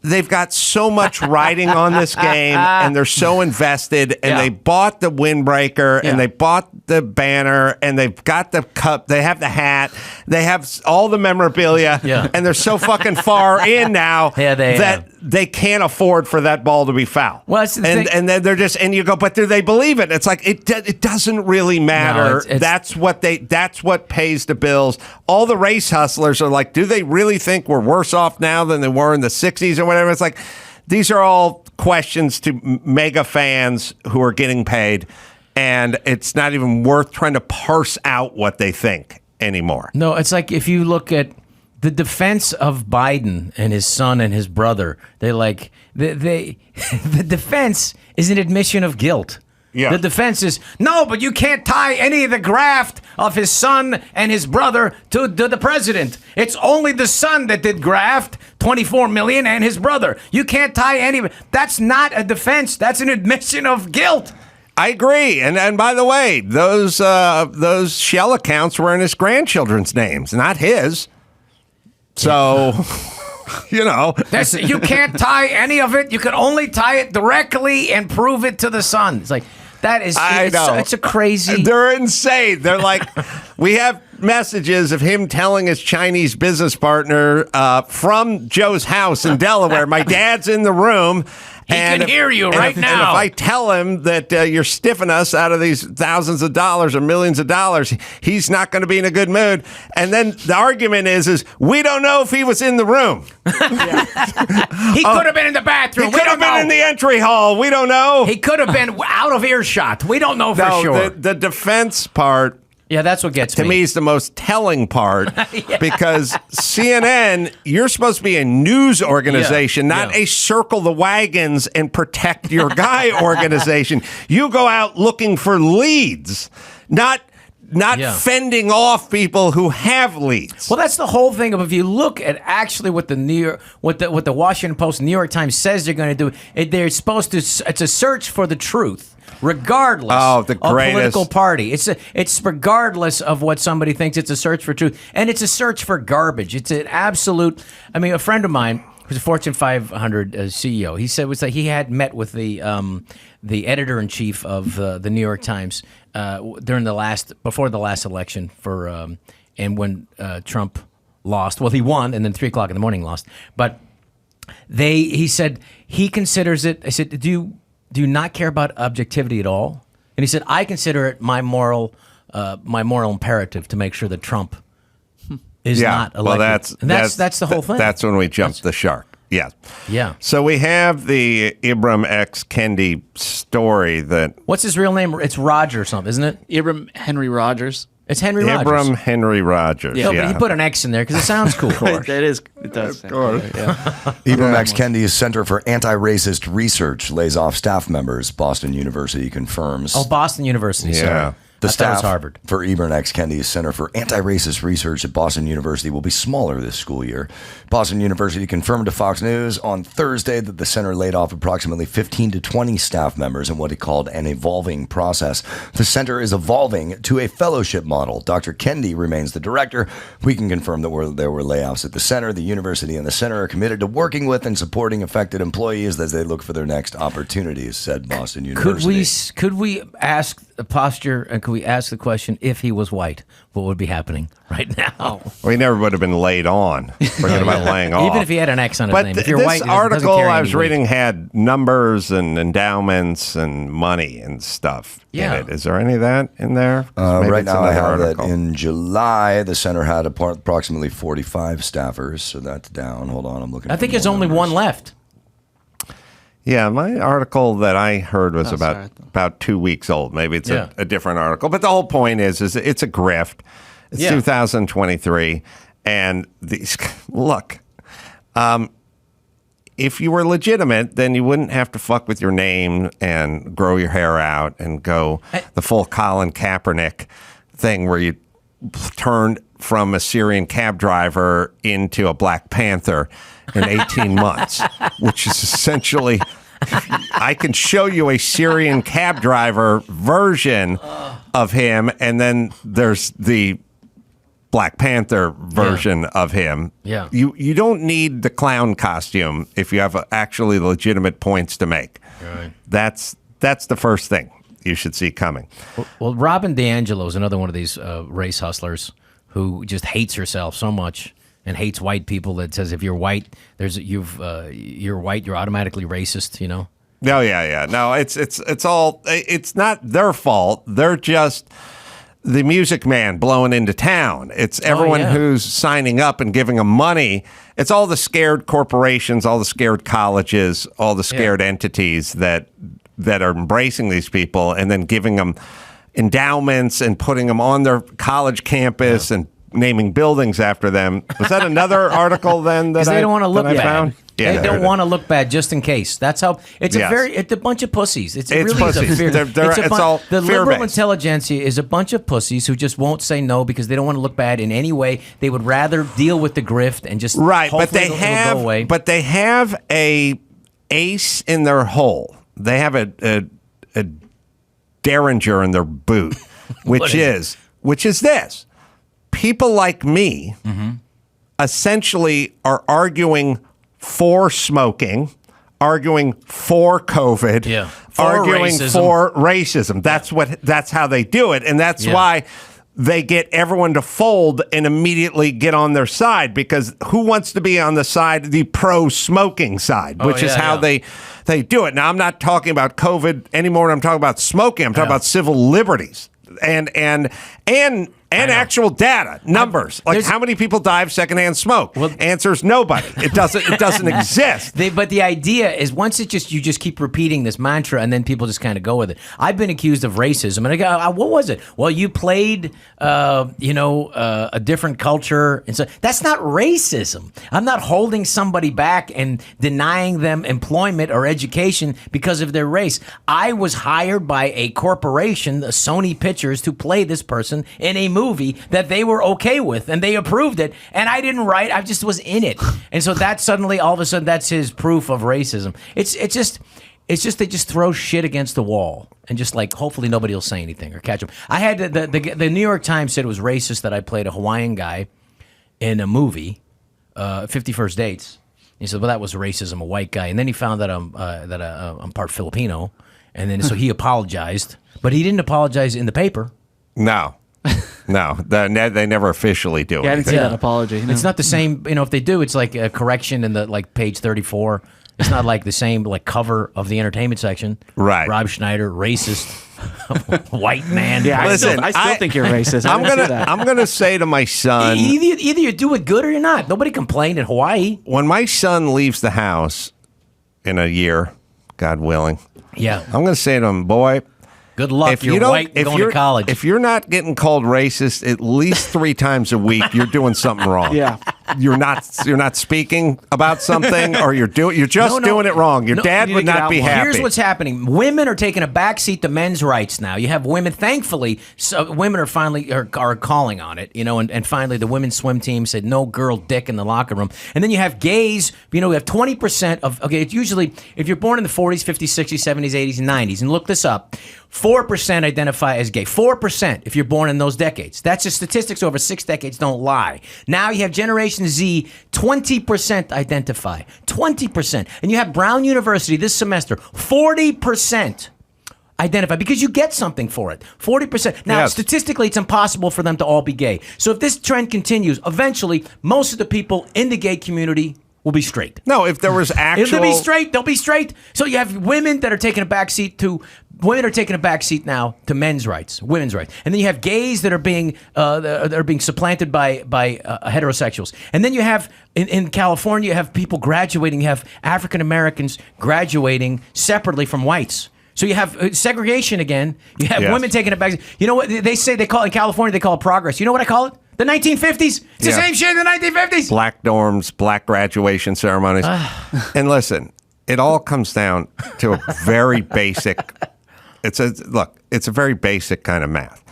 they've got so much riding on this game, and they're so invested, and they bought the windbreaker, and they bought the banner, and they've got the cup, they have the hat, they have all the memorabilia, and they're so fucking far in now that they can't afford for that ball to be foul. Well, that's the thing. And then they're just, and you go, but do they believe it? It's like, it doesn't really matter. No, that's what pays the bills. All the race hustlers are like, do they really think we're worse off now than they were in the 60s or whatever? It's like, these are all questions to mega fans who are getting paid, and it's not even worth trying to parse out what they think anymore. No, it's like if you look at the defense of Biden and his son and his brother, they're like, the defense is an admission of guilt. Yeah. The defense is, no, but you can't tie any of the graft of his son and his brother to the president. It's only the son that did graft, 24 million, and his brother. You can't tie any of it. That's not a defense. That's an admission of guilt. I agree. And by the way, those shell accounts were in his grandchildren's names, not his. So... you can't tie any of it. You can only tie it directly and prove it to the son. It's like, that is, it's a crazy. They're insane. They're like, we have messages of him telling his Chinese business partner from Joe's house in Delaware, my dad's in the room. He can hear you right now. And if I tell him that you're stiffing us out of these thousands of dollars or millions of dollars, he's not going to be in a good mood. And then the argument is we don't know if he was in the room. He could have been in the bathroom. He could have been in the entry hall. We don't know. He could have been out of earshot. We don't know for sure. The defense part. Yeah, that's what gets to me is the most telling part because CNN, you're supposed to be a news organization, not a circle the wagons and protect your guy organization. You go out looking for leads, not fending off people who have leads. Well, that's the whole thing. If you look at actually what what the Washington Post, New York Times says they're going to do, they're supposed to. It's a search for the truth. Regardless of political party. It's regardless of what somebody thinks. It's a search for truth. And it's a search for garbage. It's an absolute... I mean, a friend of mine who's a Fortune 500 CEO, he said he had met with the editor-in-chief of the New York Times before the last election and when Trump lost. Well, he won, and then 3 o'clock in the morning lost. But he said he considers it... I said, do you not care about objectivity at all? And he said, I consider it my moral imperative to make sure that Trump is not elected. Well, that's the whole thing. That's when we jumped the shark. Yeah. Yeah. So we have the Ibram X. Kendi story that... What's his real name? It's Roger or something, isn't it? Ibram Henry Rogers. It's Henry Rogers. Ibram Henry Rogers. Yeah, but he put an X in there because it sounds cool. It is. It does. Of course. Ibram X. Kendi's Center for Anti-Racist Research lays off staff members. Boston University confirms. Oh, Boston University. Yeah. Sorry. The I thought it was staff Harvard. for Ibram X. Kendi's Center for Anti-Racist Research at Boston University will be smaller this school year. Boston University confirmed to Fox News on Thursday that the center laid off approximately 15 to 20 staff members in what he called an evolving process. The center is evolving to a fellowship model. Dr. Kendi remains the director. We can confirm that there were layoffs at the center. The university and the center are committed to working with and supporting affected employees as they look for their next opportunities, said Boston University. Could we ask the posture and could we ask the question, if he was white, what would be happening right now? Well, he never would have been laid on. Forget about laying off. Even if he had an X on his but name. If you're this white, article I was reading weight. had numbers and endowments and money and stuff in it. Is there any of that in there? Right now I have that in July, the center had approximately 45 staffers, so that's down. Hold on, I'm looking. I think there's only one left. Yeah, my article that I heard was about 2 weeks old. Maybe it's a different article. But the whole point is it's a grift. It's 2023. And these look, if you were legitimate, then you wouldn't have to fuck with your name and grow your hair out and go the full Colin Kaepernick thing where you turned from a Syrian cab driver into a Black Panther in 18 months, which is essentially, I can show you a Syrian cab driver version of him, and then there's the Black Panther version of him. Yeah. You don't need the clown costume if you have actually legitimate points to make. Right. That's the first thing you should see coming. Well, Robin DiAngelo is another one of these race hustlers who just hates herself so much and hates white people that says if you're white, you're white, you're automatically racist, you know? No, yeah. No, it's not their fault. They're just the music man blowing into town. It's everyone who's signing up and giving them money. It's all the scared corporations, all the scared colleges, all the scared entities that are embracing these people and then giving them endowments and putting them on their college campus and naming buildings after them. Was that another article then that they don't want to look bad. Found? Yeah, they don't want to look bad just in case. That's how it's a bunch of pussies. It's really pussies. A fear. It's all the liberal fear-based. Intelligentsia is a bunch of pussies who just won't say no because they don't want to look bad in any way. They would rather deal with the grift and just but they it'll have go away. But they have a ace in their hole. They have a derringer in their boot, which is this. People like me essentially are arguing for smoking, arguing for COVID, arguing for racism. That's how they do it, and that's why they get everyone to fold and immediately get on their side, because who wants to be on the side, the pro-smoking side, which is how they do it. Now, I'm not talking about COVID anymore. I'm talking about smoking. I'm talking about civil liberties and actual data, numbers. Like how many people die of secondhand smoke? Well, answer's nobody. It doesn't exist. But the idea is once you just keep repeating this mantra and then people just kind of go with it. I've been accused of racism, and I go, what was it? Well, you played, a different culture, and so that's not racism. I'm not holding somebody back and denying them employment or education because of their race. I was hired by a corporation, the Sony Pictures, to play this person in a movie that they were okay with, and they approved it, and I didn't write. I just was in it, and so that suddenly, all of a sudden, that's his proof of racism. It's just they just throw shit against the wall, and just like hopefully nobody will say anything or catch them. I had the New York Times said it was racist that I played a Hawaiian guy in a movie, 50 First Dates. He said, well, that was racism, a white guy, and then he found that I'm part Filipino, and then so he apologized, but he didn't apologize in the paper. No, they never officially do it. I didn't see that apology. No. It's not the same. If they do, it's like a correction in the page 34. It's not like the same cover of the entertainment section. Right. Rob Schneider, racist. White man. Yeah, Listen, I still think you're racist. I'm gonna say to my son, either you do it good or you're not. Nobody complained in Hawaii. when my son leaves the house in a year, God willing, Yeah. I'm gonna say to him, boy, Good luck. if You're you don't, white and if going you're to college. if you're not getting called racist at least 3 times a week, you're doing something wrong. Yeah. You're not speaking about something, or you're just doing it wrong. Your dad would not be happy. Here's what's happening: women are taking a backseat to men's rights now. You have women. Thankfully, women are finally are calling on it. And finally, the women's swim team said no girl dick in the locker room. And then you have gays. We have 20% of. Okay, it's usually if you're born in the 40s, 50s, 60s, 70s, 80s, and 90s, and look this up. 4% identify as gay. 4% if you're born in those decades. That's the statistics over 6 decades don't lie. Now you have Generation Z, 20% identify. 20%. And you have Brown University this semester, 40% identify because you get something for it. 40%. Now, Yes. statistically, it's impossible for them to all be gay. So if this trend continues, eventually, most of the people in the gay community will be straight. No, if there was actual... If they'll be straight, they'll be straight. So you have women that are taking a backseat to... Women are taking a backseat now to men's rights, women's rights, and then you have gays that are being supplanted by heterosexuals, and then you have in California you have people graduating. You have African Americans graduating separately from whites. So you have segregation again. You have women taking a backseat. You know what they say? They call it in California. They call it progress. You know what I call it? The 1950s. It's the same shit in the 1950s. Black dorms, black graduation ceremonies, and listen, it all comes down to a very basic. It's a very basic kind of math.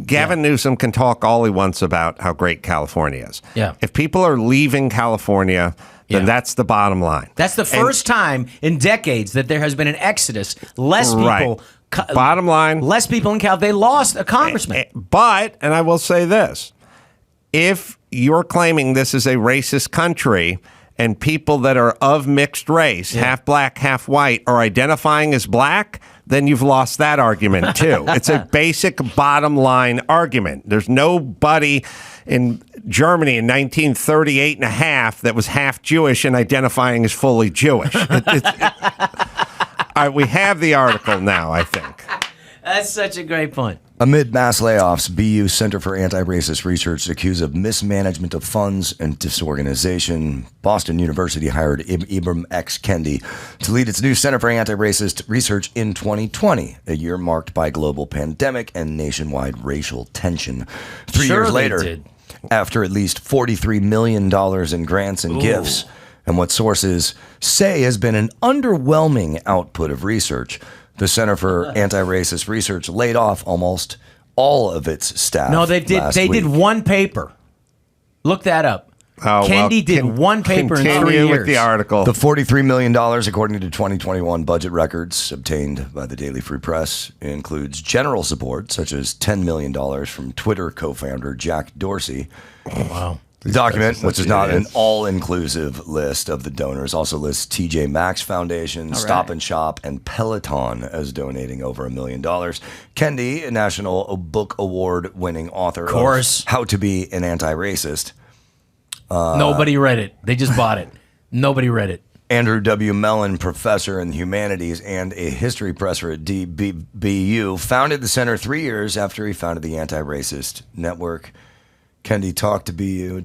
Gavin Newsom can talk all he wants about how great California is. Yeah. If people are leaving California, then that's the bottom line. That's the first time in decades that there has been an exodus. Less people. Right. Bottom line. Less people in Cal. They lost a congressman. But, and I will say this, if you're claiming this is a racist country and people that are of mixed race, half black, half white, are identifying as black, then you've lost that argument too. It's a basic bottom line argument. There's nobody in Germany in 1938 and a half that was half Jewish and identifying as fully Jewish. All right, we have the article now, I think. That's such a great point. Amid mass layoffs, BU Center for Anti-Racist Research is accused of mismanagement of funds and disorganization. Boston University hired Ibram X. Kendi to lead its new Center for Anti-Racist Research in 2020, a year marked by global pandemic and nationwide racial tension. 3 years later, after at least $43 million in grants and gifts, and what sources say has been an underwhelming output of research, the Center for Anti-Racist Research laid off almost all of its staff. No, they did. They did one paper. Look that up. Kendi did one paper in 3 years. With the article. The $43 million, according to 2021 budget records obtained by the Daily Free Press, includes general support, such as $10 million from Twitter co-founder Jack Dorsey. Wow. The document, which is not an all-inclusive list of the donors, also lists TJ Maxx Foundation, Stop and Shop, and Peloton as donating over $1 million. Kendi, a National Book Award-winning author of How to Be an Anti-Racist. Nobody read it. They just bought it. Nobody read it. Andrew W. Mellon, professor in the humanities and a history professor at DBU, founded the center 3 years after he founded the Anti-Racist Network. Kendi talked to BU.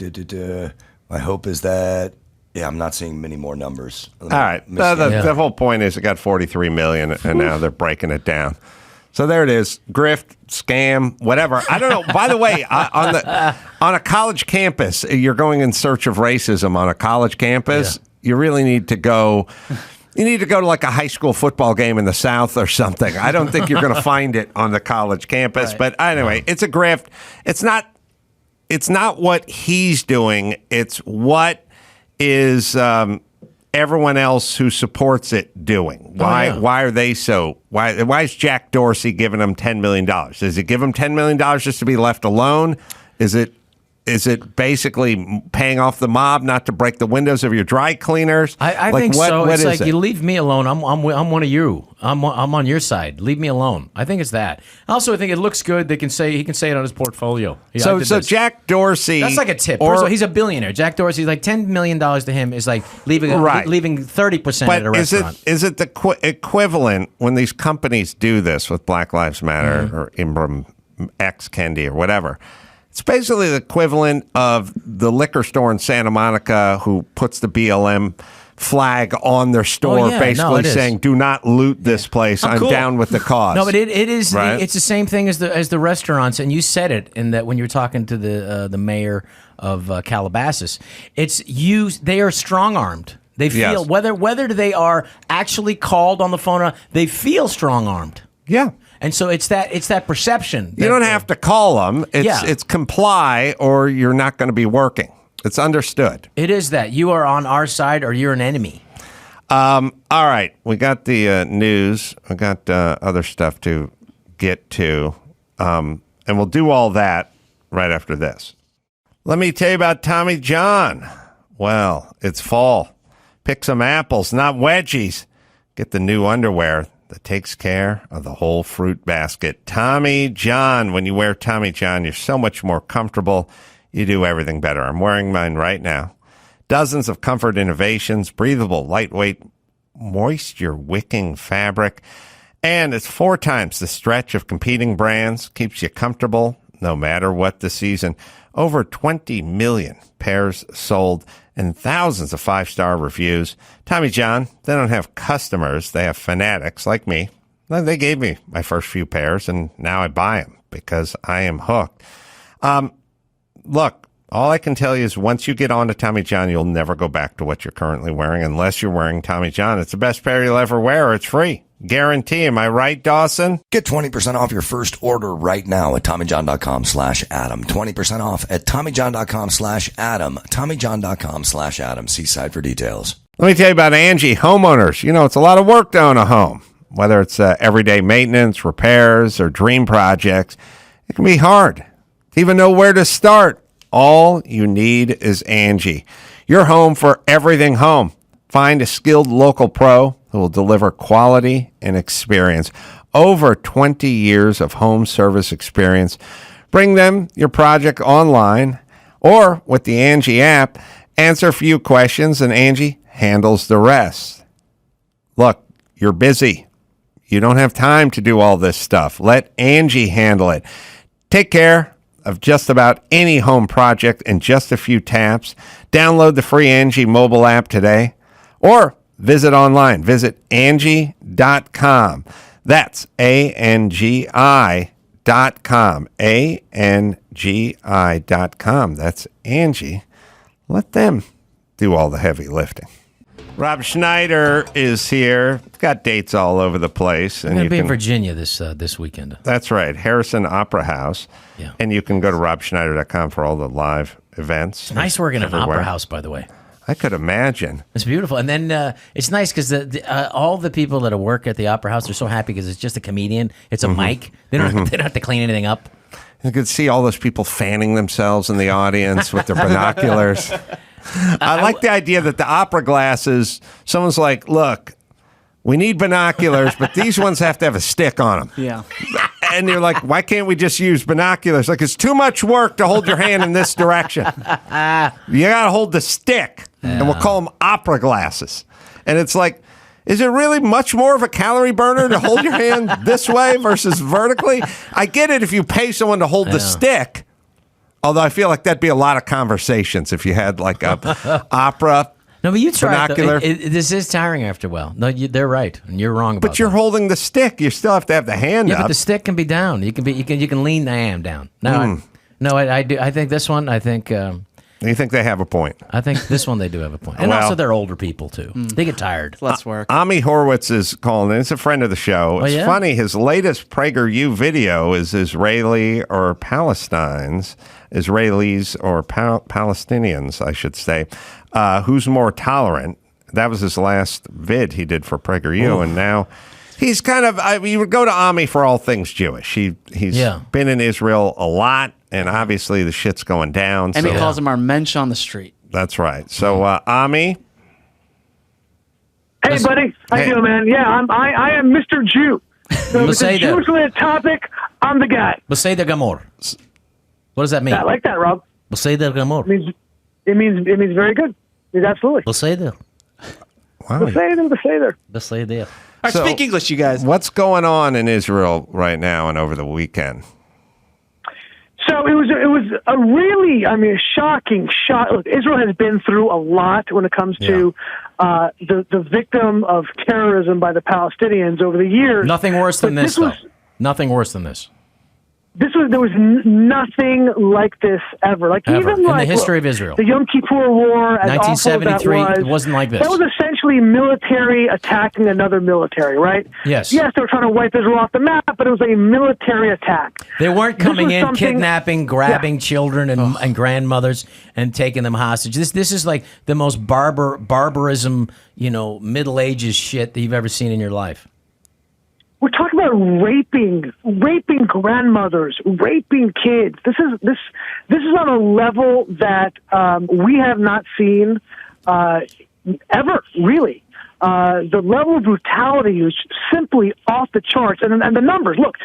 My hope is that, I'm not seeing many more numbers. All right. The whole point is it got 43 million and now they're breaking it down. So there it is. Grift, scam, whatever. I don't know. By the way, on a college campus, you're going in search of racism on a college campus. Yeah. You really need to go. You need to go to like a high school football game in the South or something. I don't think you're going to find it on the college campus. Right. But anyway, it's a grift. It's not what he's doing. It's what is everyone else who supports it doing. Why are they so? Why is Jack Dorsey giving them $10 million? Does he give them $10 million just to be left alone? Is it Is it basically paying off the mob not to break the windows of your dry cleaners? I think so. It's like you leave me alone. I'm one of you. I'm on your side. Leave me alone. I think it's that. Also, I think it looks good. He can say it on his portfolio. So Jack Dorsey. That's like a tip. First of all, he's a billionaire. Jack Dorsey's like $10 million to him is like leaving 30% at a restaurant. Is it the equivalent when these companies do this with Black Lives Matter or Ibram X Kendi or whatever? It's basically the equivalent of the liquor store in Santa Monica who puts the BLM flag on their store, basically saying, "Do not loot this place. I'm down with the cause." No, but it is. Right? It's the same thing as the restaurants, and you said it in that when you were talking to the mayor of Calabasas. They are strong armed. They feel whether they are actually called on the phone, they feel strong armed. Yeah. And so it's that perception. You don't have to call them. It's comply or you're not going to be working. It's understood. It is that. You are on our side or you're an enemy. All right. We got the news. We got other stuff to get to. And we'll do all that right after this. Let me tell you about Tommy John. Well, it's fall. Pick some apples, not wedgies. Get the new underwear that takes care of the whole fruit basket. Tommy John. When you wear Tommy John, you're so much more comfortable. You do everything better. I'm wearing mine right now. Dozens of comfort innovations, breathable, lightweight, moisture-wicking fabric, and it's 4 times the stretch of competing brands. Keeps you comfortable no matter what the season. Over 20 million pairs sold and thousands of 5-star reviews. Tommy John, they don't have customers. They have fanatics like me. They gave me my first few pairs, and now I buy them because I am hooked. Look, all I can tell you is once you get on to Tommy John, you'll never go back to what you're currently wearing unless you're wearing Tommy John. It's the best pair you'll ever wear. It's free. Guarantee. Am I right, Dawson? Get 20% off your first order right now at TommyJohn.com/Adam. 20% off at TommyJohn.com/Adam. TommyJohn.com/Adam. See site for details. Let me tell you about Angie. Homeowners. You know, it's a lot of work to own a home. Whether it's everyday maintenance, repairs, or dream projects, it can be hard to even know where to start. All you need is Angie. Your home for everything home. Find a skilled local pro who will deliver quality and experience. Over 20 years of home service experience. Bring them your project online or with the Angie app. Answer a few questions and Angie handles the rest. Look, you're busy. You don't have time to do all this stuff. Let Angie handle it. Take care of just about any home project in just a few taps. Download the free Angie mobile app today or visit online. Visit Angie.com. That's ANGI.com. ANGI.com. That's Angie. Let them do all the heavy lifting. Rob Schneider is here. Got dates all over the place. I'm going to be in Virginia this weekend. That's right. Harrison Opera House. Yeah. And you can go to robschneider.com for all the live events. It's nice working at an opera house, by the way. I could imagine. It's beautiful. And then it's nice because all the people that work at the opera house are so happy because it's just a comedian. It's a mic. They don't have to clean anything up. You could see all those people fanning themselves in the audience with their binoculars. I like the idea that the opera glasses, someone's like, look, we need binoculars, but these ones have to have a stick on them. Yeah. And you're like, why can't we just use binoculars? Like, it's too much work to hold your hand in this direction. You got to hold the stick, and we'll call them opera glasses. And it's like, is it really much more of a calorie burner to hold your hand this way versus vertically? I get it if you pay someone to hold the stick. Although I feel like that'd be a lot of conversations if you had like a opera. No, but you try binocular. This is tiring after a while. No, they're right, and you're wrong about But you're holding the stick. You still have to have the hand up. Yeah, but the stick can be down. You can lean the hand down. No, I do. I think this one. I think. You think they have a point? I think this one they do have a point, and also they're older people too. They get tired. Less work. Ami Horowitz is calling in. It's a friend of the show. It's funny. His latest PragerU video is Israeli or Palestinians, I should say. Who's more tolerant? That was his last vid he did for PragerU, and now he's kind of. You would go to Ami for all things Jewish. He's been in Israel a lot. and obviously the shit's going down. And he calls them our mensch on the street. That's right. So, Ami? Hey, buddy. How you doing, man? Yeah, I am Mr. Jew. So if it's a Jewish-related topic, I'm the guy. Beseder Gamor. What does that mean? I like that, Rob. Beseder Gamor. It means very good. It means absolutely. Beseder. Wow. Beseder. Beseder. All right, speak English, you guys. What's going on in Israel right now and over the weekend? So it was a really, a shocking shot. Look, Israel has been through a lot when it comes to the victim of terrorism by the Palestinians over the years. Nothing worse than this, though. Nothing worse than this. There was nothing like this ever. Like Ever. even In like the history of Israel. The Yom Kippur War, as 1973, awful as that it wasn't like this. That was essentially military attacking another military, right? Yes. Yes, they were trying to wipe Israel off the map, but it was a military attack. They weren't coming in, kidnapping, grabbing children and grandmothers and taking them hostage. This is like the most barbarism, Middle Ages shit that you've ever seen in your life. We're talking about raping grandmothers, raping kids. This is on a level that we have not seen ever, really. The level of brutality is simply off the charts, and the numbers. Look,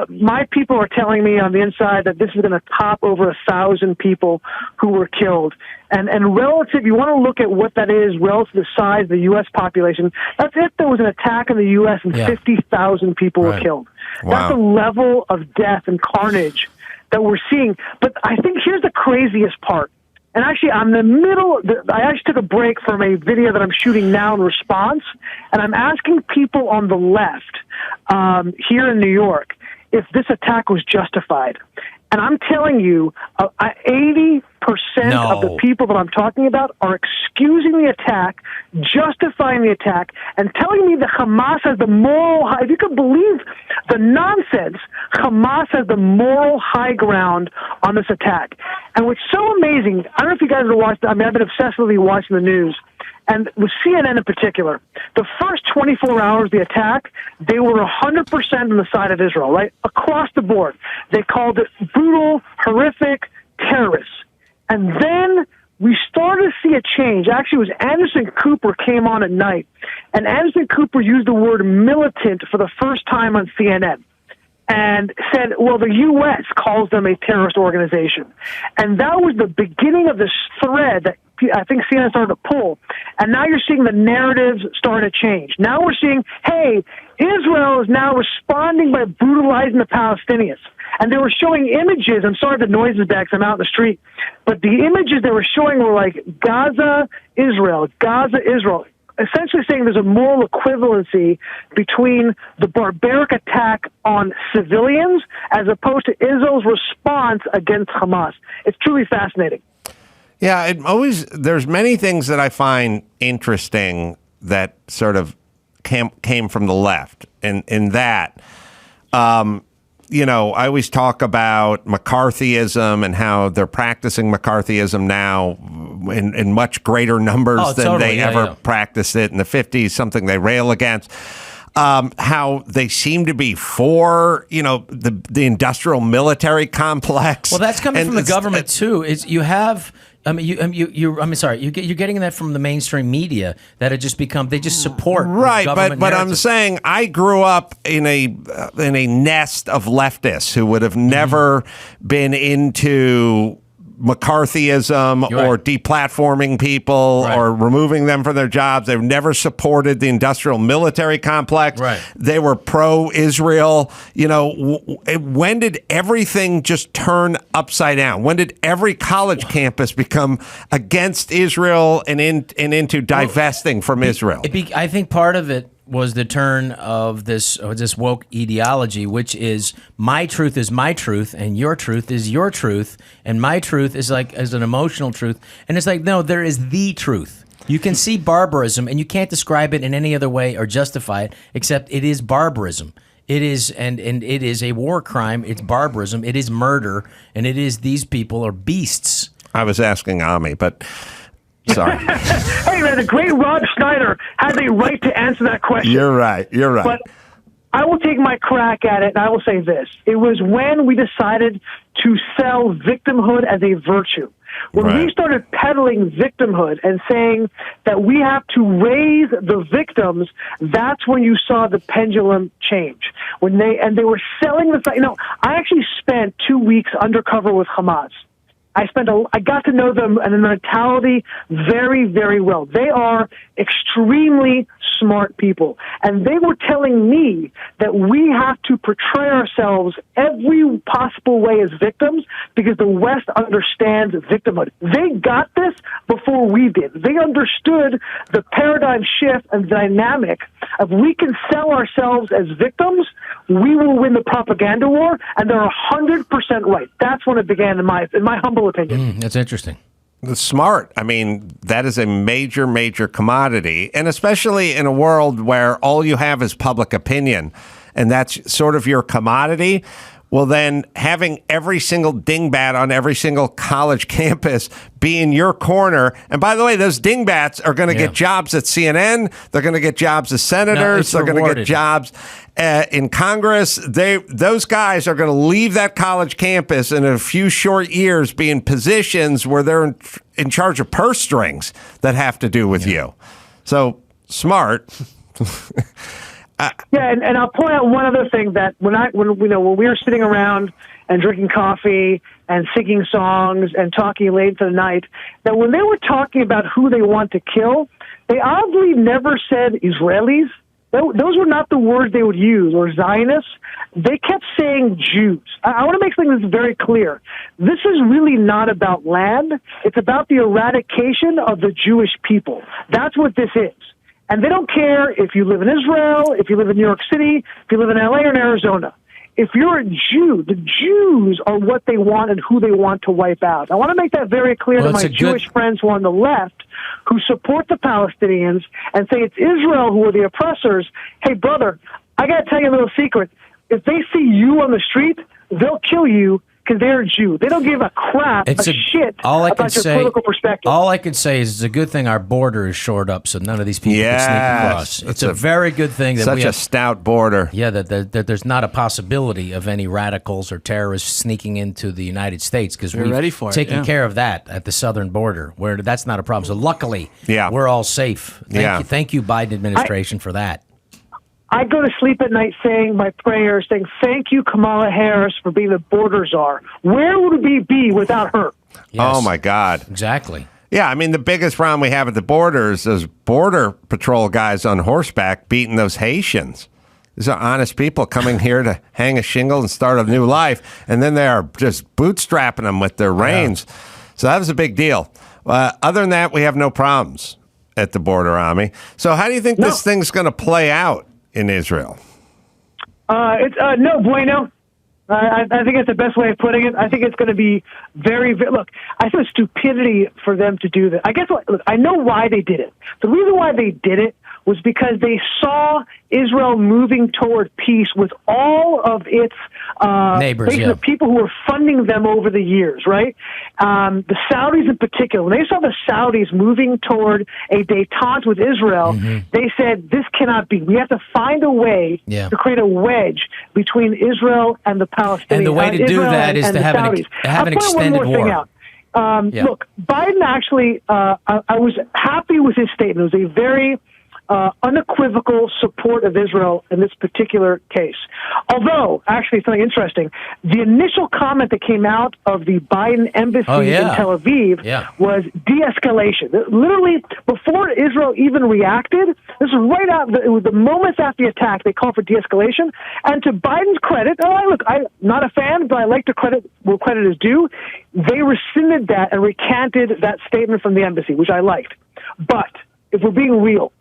my people are telling me on the inside that this is going to top over 1,000 people who were killed. And relative, you want to look at what that is relative to the size of the U.S. population. That's if there was an attack in the U.S. and 50,000 people were killed. Wow. That's the level of death and carnage that we're seeing. But I think here's the craziest part. And actually, I'm in the middle. I actually took a break from a video that I'm shooting now in response, and I'm asking people on the left here in New York if this attack was justified. And I'm telling you, 80% of the people that I'm talking about are excusing the attack, justifying the attack, and telling me that Hamas has the moral high. If you could believe the nonsense, Hamas has the moral high ground on this attack. And what's so amazing, I don't know if you guys are watching, I've been obsessively watching the news, and with CNN in particular, the first 24 hours of the attack, they were 100% on the side of Israel, right? Across the board. They called it brutal, horrific, terrorists. And then we started to see a change. Actually, it was Anderson Cooper came on at night, and Anderson Cooper used the word militant for the first time on CNN. And said, well, the U.S. calls them a terrorist organization. And that was the beginning of this thread that I think CNN started to pull. And now you're seeing the narratives starting to change. Now we're seeing, hey, Israel is now responding by brutalizing the Palestinians. And they were showing images. I'm sorry the noise is back 'cause I'm out in the street. But the images they were showing were like Gaza, Israel, essentially saying there's a moral equivalency between the barbaric attack on civilians as opposed to Israel's response against Hamas. It's truly fascinating. Yeah, there's many things that I find interesting that sort of came from the left, and in that, I always talk about McCarthyism and how they're practicing McCarthyism now in much greater numbers than they ever practiced it in the 50s, something they rail against. How they seem to be for, the industrial military complex. Well, that's coming from the government too. You're getting that from the mainstream media that it just they just support right. But I'm saying I grew up in a nest of leftists who would have never been into McCarthyism or deplatforming people or removing them from their jobs. They've never supported the industrial military complex. Right. They were pro-Israel. When did everything just turn upside down? When did every college campus become against Israel and into divesting from Israel? I think part of it was the turn of this woke ideology, which is my truth is my truth and your truth is your truth, and my truth is an emotional truth, and it's like, no, there is the truth. You can see barbarism and you can't describe it in any other way or justify it except it is barbarism. It is and it is a war crime. It's barbarism. It is murder, and it is these people are beasts. I was asking Ami, but. Sorry. Hey, man, the great Rob Schneider has a right to answer that question. You're right. But I will take my crack at it, and I will say this. It was when we decided to sell victimhood as a virtue. When we started peddling victimhood and saying that we have to raise the victims, that's when you saw the pendulum change. When they were selling the, I actually spent 2 weeks undercover with Hamas. I got to know them and the mentality very, very well. They are extremely smart people. And they were telling me that we have to portray ourselves every possible way as victims because the West understands victimhood. They got this before we did. They understood the paradigm shift and dynamic of we can sell ourselves as victims, we will win the propaganda war, and they're 100% right. That's when it began, in my humble opinion. That's interesting. Smart. I mean, that is a major, major commodity, and especially in a world where all you have is public opinion, and that's sort of your commodity. Well, then having every single dingbat on every single college campus be in your corner. And by the way, those dingbats are going to get jobs at CNN. They're going to get jobs as senators. They're going to get jobs in Congress. Those guys are going to leave that college campus in a few short years, be in positions where they're in charge of purse strings that have to do with you. So smart. And I'll point out one other thing that when we were sitting around and drinking coffee and singing songs and talking late into the night, that when they were talking about who they want to kill, they oddly never said Israelis. Those were not the words they would use, or Zionists. They kept saying Jews. I want to make things very clear. This is really not about land. It's about the eradication of the Jewish people. That's what this is. And they don't care if you live in Israel, if you live in New York City, if you live in LA or in Arizona. If you're a Jew, the Jews are what they want and who they want to wipe out. I want to make that very clear to my Jewish friends who are on the left who support the Palestinians and say it's Israel who are the oppressors. Hey, brother, I got to tell you a little secret. If they see you on the street, they'll kill you because they're a Jew. They don't give a crap, shit about your political perspective. All I can say is it's a good thing our border is shored up so none of these people can sneak across. It's a very good thing that we have such a stout border. Yeah, that there's not a possibility of any radicals or terrorists sneaking into the United States because we're ready for it. Taken care of that at the southern border where that's not a problem. So luckily, we're all safe. Thank you, Biden administration, for that. I go to sleep at night saying my prayers, saying, thank you, Kamala Harris, for being the border czar. Where would we be without her? Yes. Oh, my God. Exactly. Yeah, I mean, the biggest problem we have at the border is those border patrol guys on horseback beating those Haitians. These are honest people coming here to hang a shingle and start a new life, and then they are just bootstrapping them with their reins. So that was a big deal. Other than that, we have no problems at the border, Ami. So how do you think this thing's going to play out in Israel? It's no bueno. I think it's the best way of putting it. I think it's going to be very, look, I think it's stupidity for them to do that. I guess, look, I know why they did it. The reason why they did it was because they saw Israel moving toward peace with all of its neighbors, the people who were funding them over the years, right? The Saudis in particular, when they saw the Saudis moving toward a détente with Israel, they said, this cannot be. We have to find a way to create a wedge between Israel and the Palestinians. And the way to do that is to have an extended war. Look, Biden actually, I was happy with his statement. It was a very unequivocal support of Israel in this particular case. Although, actually, something interesting, the initial comment that came out of the Biden embassy in Tel Aviv was de-escalation. Literally, before Israel even reacted, this was right out, it was the moments after the attack, they called for de-escalation. And to Biden's credit, I'm not a fan, but I like to credit where credit is due, they rescinded that and recanted that statement from the embassy, which I liked. But if we're being real,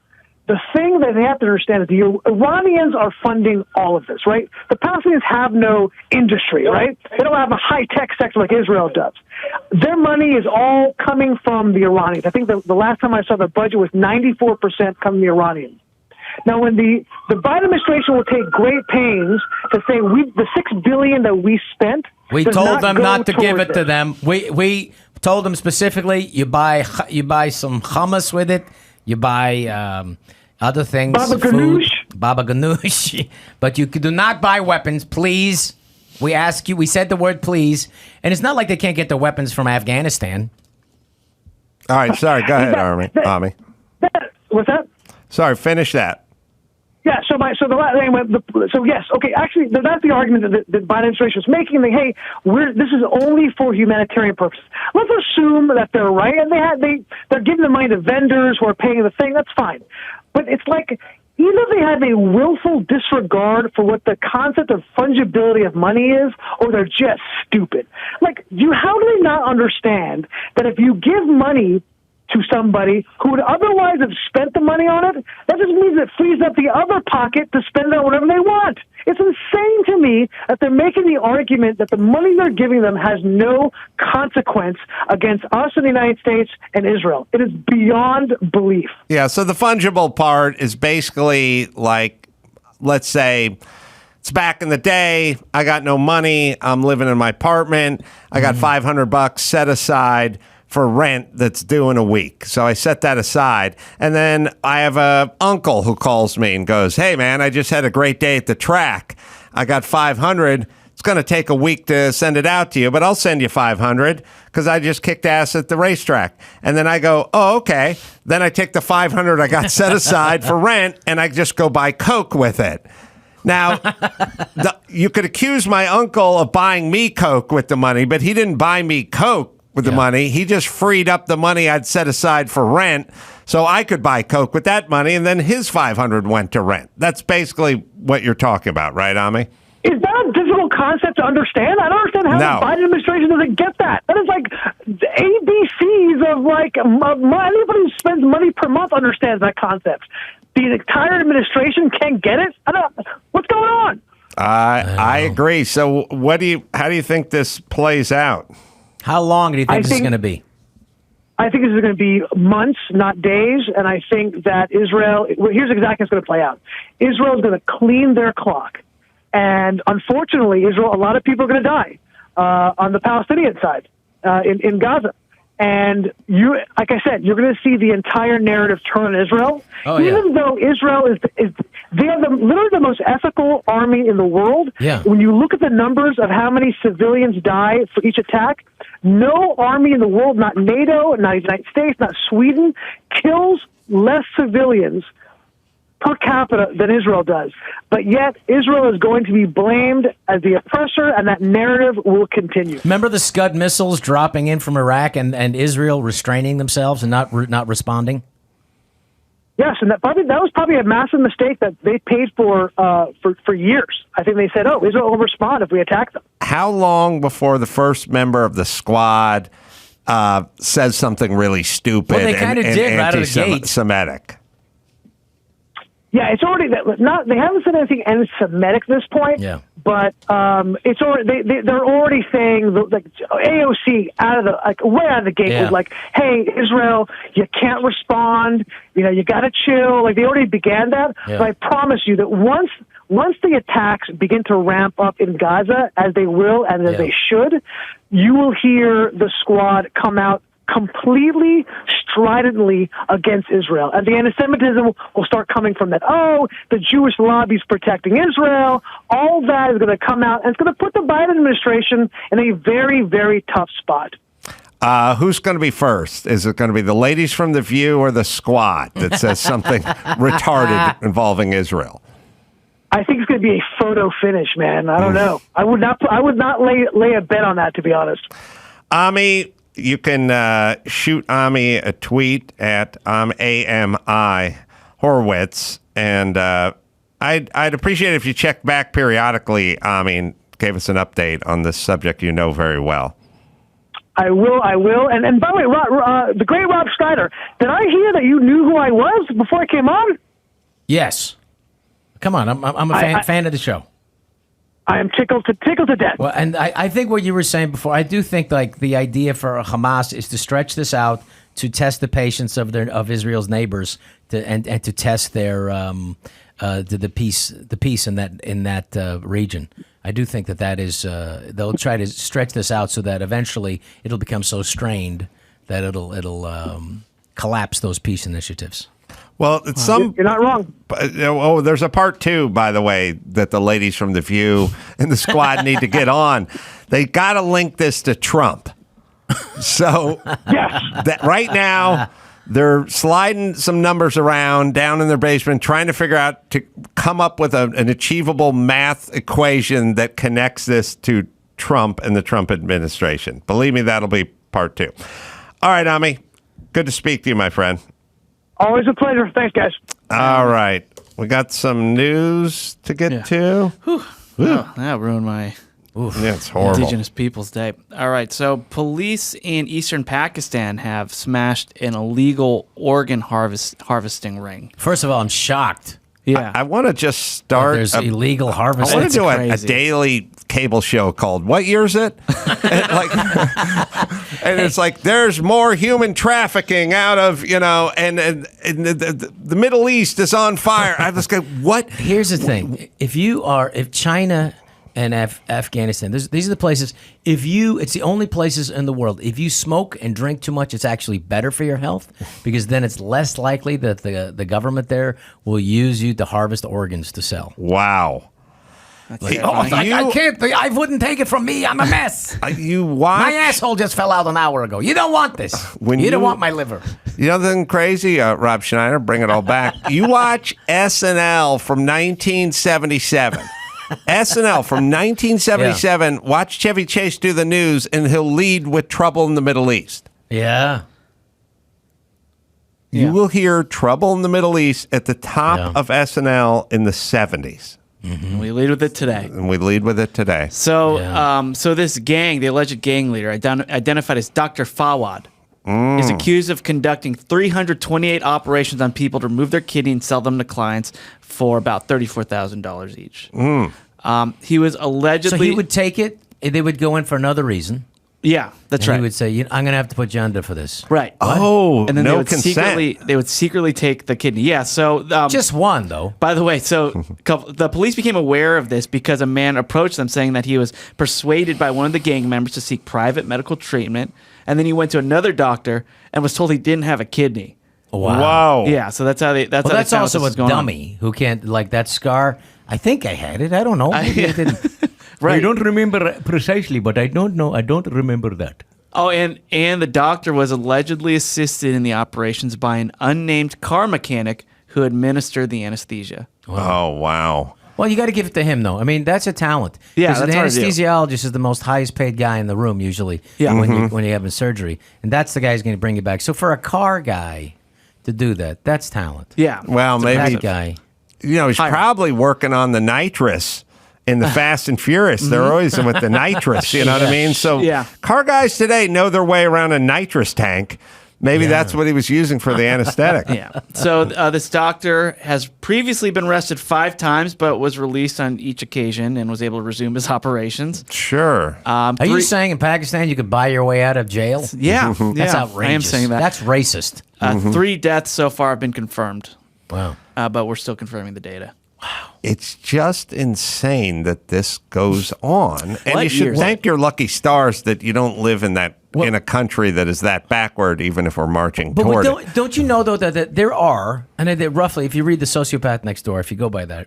the thing that they have to understand is the Iranians are funding all of this, right? The Palestinians have no industry, right? They don't have a high-tech sector like Israel does. Their money is all coming from the Iranians. I think the last time I saw the budget was 94% coming from the Iranians. Now, when the Biden administration will take great pains to say the $6 billion that we spent, we told them not to give it to them. We told them specifically, you buy some hummus with it. You buy other things, food. Baba Ganoush. But you do not buy weapons, please. We ask you. We said the word please. And it's not like they can't get their weapons from Afghanistan. All right, sorry. Go ahead, Ami. What's that? Sorry, finish that. Yeah, yes, okay. Actually, that's the argument that the Biden administration is making. Hey, this is only for humanitarian purposes. Let's assume that they're right, and they're giving the money to vendors who are paying the thing. That's fine, but it's like either they have a willful disregard for what the concept of fungibility of money is, or they're just stupid. Like, how do they not understand that if you give money to somebody who would otherwise have spent the money on it, that just means it frees up the other pocket to spend it on whatever they want. It's insane to me that they're making the argument that the money they're giving them has no consequence against us in the United States and Israel. It is beyond belief. Yeah, so the fungible part is basically like, let's say, it's back in the day, I got no money, I'm living in my apartment, I got $500 set aside for rent that's due in a week. So I set that aside. And then I have a uncle who calls me and goes, hey, man, I just had a great day at the track. I got $500. It's going to take a week to send it out to you, but I'll send you $500 because I just kicked ass at the racetrack. And then I go, oh, okay. Then I take the $500 I got set aside for rent and I just go buy Coke with it. Now, you could accuse my uncle of buying me Coke with the money, but he didn't buy me Coke with the money. He just freed up the money I'd set aside for rent so I could buy Coke with that money, and then his $500 went to rent. That's basically what you're talking about, right, Ami? Is that a difficult concept to understand? I don't understand how the Biden administration doesn't get that. That is like the ABCs of anybody who spends money per month understands that concept. The entire administration can't get it? What's going on? I agree. So how do you think this plays out? How long do you think this is going to be? I think this is going to be months, not days. And I think that Israel, here's exactly how it's going to play out. Israel is going to clean their clock. And unfortunately, a lot of people are going to die on the Palestinian side in Gaza. And like I said, you're going to see the entire narrative turn on Israel. Even though Israel they are literally the most ethical army in the world. Yeah. When you look at the numbers of how many civilians die for each attack, no army in the world, not NATO, not the United States, not Sweden, kills less civilians per capita than Israel does. But yet, Israel is going to be blamed as the oppressor, and that narrative will continue. Remember the Scud missiles dropping in from Iraq and Israel restraining themselves and not responding? Yes, and that was probably a massive mistake that they paid for years. I think they said, Israel will respond if we attack them. How long before the first member of the squad says something really stupid they kind of did right out of the gate. Anti-Semitic? Yeah, it's already they haven't said anything anti-Semitic at this point. Yeah, but it's already they're already saying like AOC way out of the gate was like, hey, Israel, you can't respond. You got to chill. Like they already began that. Yeah. But I promise you that once the attacks begin to ramp up in Gaza, as they will and as they should, you will hear the squad come out completely stridently against Israel. And the anti-Semitism will start coming from that. The Jewish lobby's protecting Israel. All that is going to come out, and it's going to put the Biden administration in a very, very tough spot. Who's going to be first? Is it going to be the ladies from The View or the squad that says something retarded involving Israel? I think it's going to be a photo finish, man. I don't know. I would not lay a bet on that, to be honest. Ami, you can shoot Ami a tweet at AMI Horowitz, and I'd appreciate it if you check back periodically, Ami, and gave us an update on this subject you know very well. I will. And by the way, the great Rob Schneider, did I hear that you knew who I was before I came on? Yes. Come on, I'm a fan of the show. I am tickled to death. Well, and I think what you were saying before, I do think like the idea for Hamas is to stretch this out to test the patience of Israel's neighbors and to test their the peace in that region. I do think that is they'll try to stretch this out so that eventually it'll become so strained that it'll collapse those peace initiatives. Well, it's some. You're not wrong. Oh, there's a part 2, by the way, that the ladies from The View and the squad need to get on. They got to link this to Trump. So that right now, they're sliding some numbers around down in their basement, trying to figure out to come up with an achievable math equation that connects this to Trump and the Trump administration. Believe me, that'll be part 2. All right, Ami. Good to speak to you, my friend. Always a pleasure. Thanks, guys. All right. We got some news to get to. Oh, that ruined my Yeah, it's horrible. Indigenous Peoples Day. All right. So police in eastern Pakistan have smashed an illegal organ harvesting ring. First of all, I'm shocked. Yeah. I want to just start. There's illegal harvesting. I want to do a crazy. daily cable show called "What Year Is It?" and it's like there's more human trafficking out of and the Middle East is on fire. I just go, what? Here's the thing: if China and Afghanistan, these are the places. It's the only places in the world. If you smoke and drink too much, it's actually better for your health because then it's less likely that the government there will use you to harvest organs to sell. Wow. I can't. I wouldn't take it from me. I'm a mess. You watch? My asshole just fell out an hour ago. You don't want this. You don't want my liver. You know something crazy, Rob Schneider? Bring it all back. You watch SNL from 1977. SNL from 1977. Watch Chevy Chase do the news, and he'll lead with trouble in the Middle East. Yeah. You will hear trouble in the Middle East at the top of SNL in the 70s. Mm-hmm. We lead with it today. And we lead with it today. So, so this gang, the alleged gang leader, identified as Dr. Fawad, is accused of conducting 328 operations on people to remove their kidney and sell them to clients for about $34,000 each. He was allegedly... So he would take it, and they would go in for another reason. Yeah, that's right. He would say, I'm going to have to put you under for this. Right. What? Oh, and then no consent. They would secretly take the kidney. Yeah, so... just one, though. By the way, so the police became aware of this because a man approached them saying that he was persuaded by one of the gang members to seek private medical treatment, and then he went to another doctor and was told he didn't have a kidney. Wow. Yeah, so that's how they... That's well, that's also a dummy who can't... Like, that scar... I think I had it. I don't know. Maybe I didn't. Right. I don't remember precisely, but I don't know. I don't remember that. Oh, and the doctor was allegedly assisted in the operations by an unnamed car mechanic who administered the anesthesia. Wow. Oh, wow. Well, you got to give it to him, though. I mean, that's a talent. Yeah, because that's the hard to do. anesthesiologist is the most highest paid guy in the room usually. Yeah. when you're having surgery, and that's the guy who's going to bring you back. So for a car guy to do that, that's talent. Yeah. Well, maybe that guy. You know, he's probably working on the nitrous in the Fast and Furious. They're always with the nitrous, you know what I mean? So car guys today know their way around a nitrous tank. Maybe that's what he was using for the anesthetic. Yeah. So this doctor has previously been arrested 5 times, but was released on each occasion and was able to resume his operations. Sure. Are you saying in Pakistan you could buy your way out of jail? Yeah. That's outrageous. I am saying that. That's racist. 3 deaths so far have been confirmed. Wow. But we're still confirming the data. Wow. It's just insane that this goes on. And you should years? thank your lucky stars that you don't live in that in a country that is that backward, even if we're marching toward it. Don't you know, though, that there are, and roughly, if you read The Sociopath Next Door, if you go by that,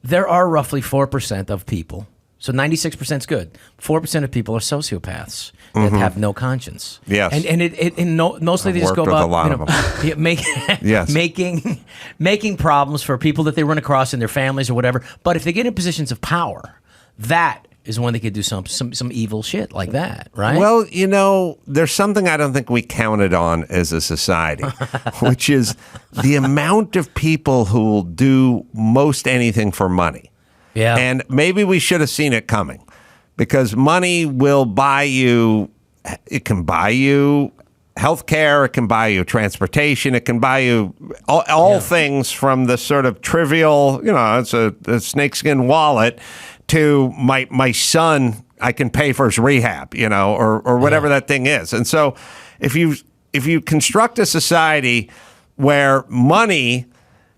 there are roughly 4% of people, so 96% is good, 4% of people are sociopaths that have no conscience. Yes. And mostly they just go about making problems for people that they run across in their families or whatever. But if they get in positions of power, that is when they could do some evil shit like that, right? Well, you know, there's something I don't think we counted on as a society, which is the amount of people who will do most anything for money. Yeah. And maybe we should have seen it coming because money will buy you, it can buy you healthcare, it can buy you transportation, it can buy you all things from the sort of trivial, you know, it's a snakeskin wallet to my son, I can pay for his rehab, you know, or whatever that thing is. And so if you construct a society where money,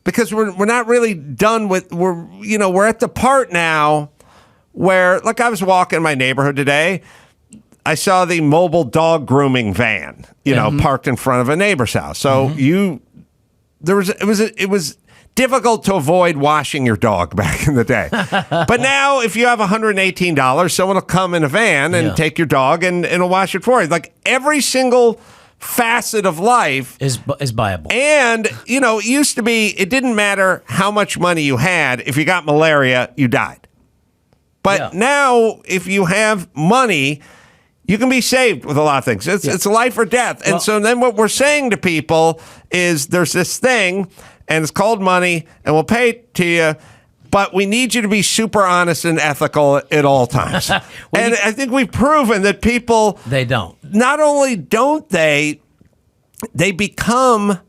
because we're not really done with, we're at the part now where, like, I was walking in my neighborhood today, I saw the mobile dog grooming van, parked in front of a neighbor's house. So it was difficult to avoid washing your dog back in the day. But now if you have $118, someone will come in a van and take your dog and it'll wash it for you. Like every single facet of life is viable. And, it used to be, it didn't matter how much money you had. If you got malaria, you died. But now, if you have money, you can be saved with a lot of things. It's life or death. And so then what we're saying to people is there's this thing, and it's called money, and we'll pay it to you, but we need you to be super honest and ethical at all times. And I think we've proven that people... They don't. Not only don't they become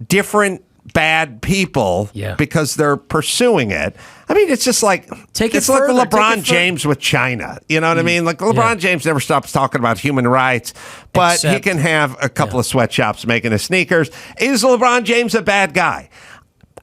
different bad people because they're pursuing it. I mean, it's just like it's like LeBron James with China. You know what I mean? Like LeBron James never stops talking about human rights, but he can have a couple of sweatshops making his sneakers. Is LeBron James a bad guy?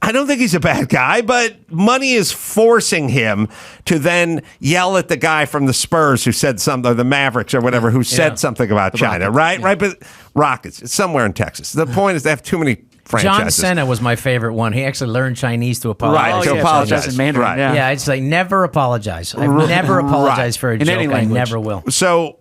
I don't think he's a bad guy, but money is forcing him to then yell at the guy from the Spurs who said something, or the Mavericks or whatever, who said something about China, right? Right, but Rockets, it's somewhere in Texas. The point is they have too many franchises. John Cena was my favorite one. He actually learned Chinese to apologize. Right, to apologize in Mandarin. Right. Yeah, it's like never apologize. I've never apologized for a joke. I never will. So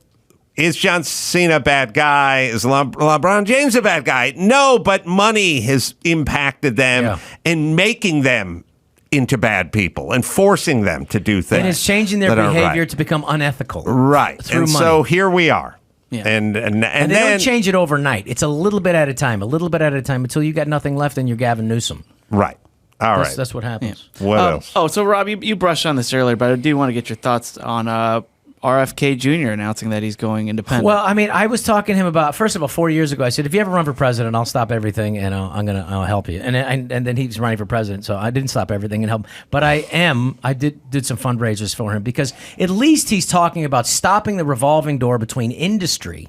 is John Cena a bad guy? Is LeBron James a bad guy? No, but money has impacted them and making them into bad people and forcing them to do things. And it's changing their behavior to become unethical. Right. Through and money. So here we are. Yeah. And they then don't change it overnight. It's a little bit at a time, until you got nothing left and you're Gavin Newsom. Right. All right. That's what happens. Yeah. What else? Oh, so Rob, you brushed on this earlier, but I do want to get your thoughts on RFK Jr. announcing that he's going independent. Well, I mean, I was talking to him about, first of all, 4 years ago, I said, if you ever run for president, I'll stop everything and I'll help you. And then he's running for president, so I didn't stop everything and help him. But I did some fundraisers for him because at least he's talking about stopping the revolving door between industry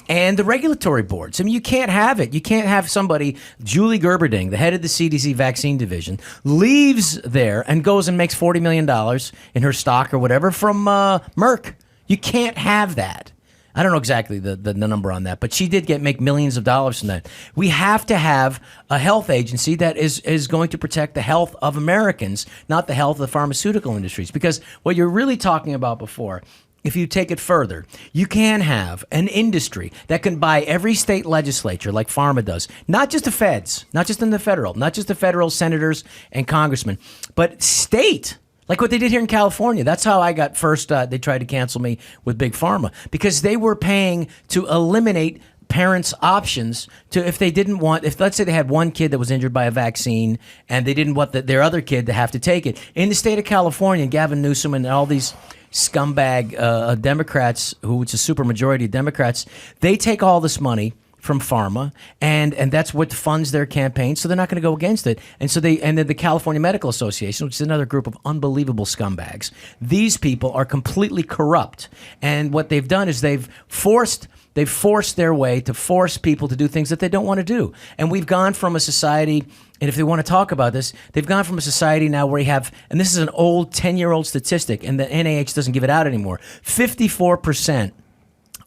and the regulatory boards. I mean, you can't have it. You can't have somebody, Julie Gerberding, the head of the CDC vaccine division, leaves there and goes and makes $40 million in her stock or whatever from Merck. You can't have that. I don't know exactly the number on that, but she did make millions of dollars from that. We have to have a health agency that is going to protect the health of Americans, not the health of the pharmaceutical industries. Because what you're really talking about before, if you take it further, you can have an industry that can buy every state legislature like pharma does, not just the feds, not just in the federal, not just the federal senators and congressmen, but state, like what they did here in California. That's how I got first. They tried to cancel me with Big Pharma because they were paying to eliminate parents' options to if let's say they had one kid that was injured by a vaccine and they didn't want their other kid to have to take it. In the state of California, Gavin Newsom and all these scumbag Democrats, who it's a super majority of Democrats, they take all this money from pharma, and that's what funds their campaign. So they're not going to go against it. And so then the California Medical Association, which is another group of unbelievable scumbags. These people are completely corrupt, and what they've done is they've forced their way to force people to do things that they don't want to do. And we've gone from a society, and if they want to talk about this, they've gone from a society now where you have, and this is an old 10-year-old statistic, and the NIH doesn't give it out anymore, 54%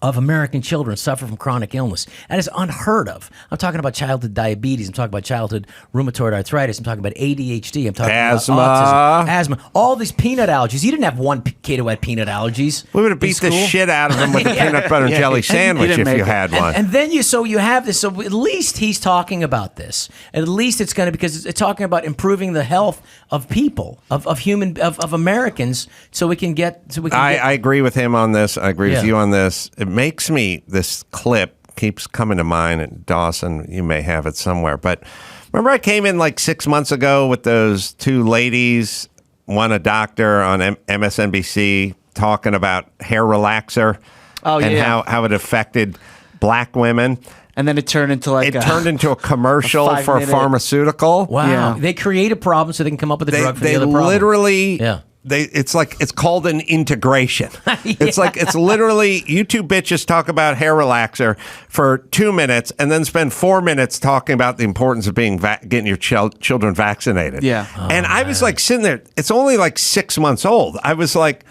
of American children suffer from chronic illness. That is unheard of. I'm talking about childhood diabetes. I'm talking about childhood rheumatoid arthritis. I'm talking about ADHD. I'm talking about autism, asthma. All these peanut allergies. You didn't have one kid who had peanut allergies. We would have beat the shit out of him with a peanut butter and jelly sandwich if you had one. And then you have this. So at least he's talking about this. At least it's going to, because it's talking about improving the health of people, of Americans, so we can get. I agree with him on this. I agree with you on this. It makes me, this clip keeps coming to mind, and Dawson, you may have it somewhere, but remember I came in like 6 months ago with those two ladies, one a doctor on MSNBC, talking about hair relaxer and how it affected black women. And then it turned into a commercial for a pharmaceutical. Wow. Yeah. They create a problem so they can come up with a drug for the other problem. Literally, it's called an integration. It's literally, you two bitches talk about hair relaxer for 2 minutes and then spend 4 minutes talking about the importance of getting your children vaccinated. Yeah. And I was like sitting there, it's only like 6 months old. I was like,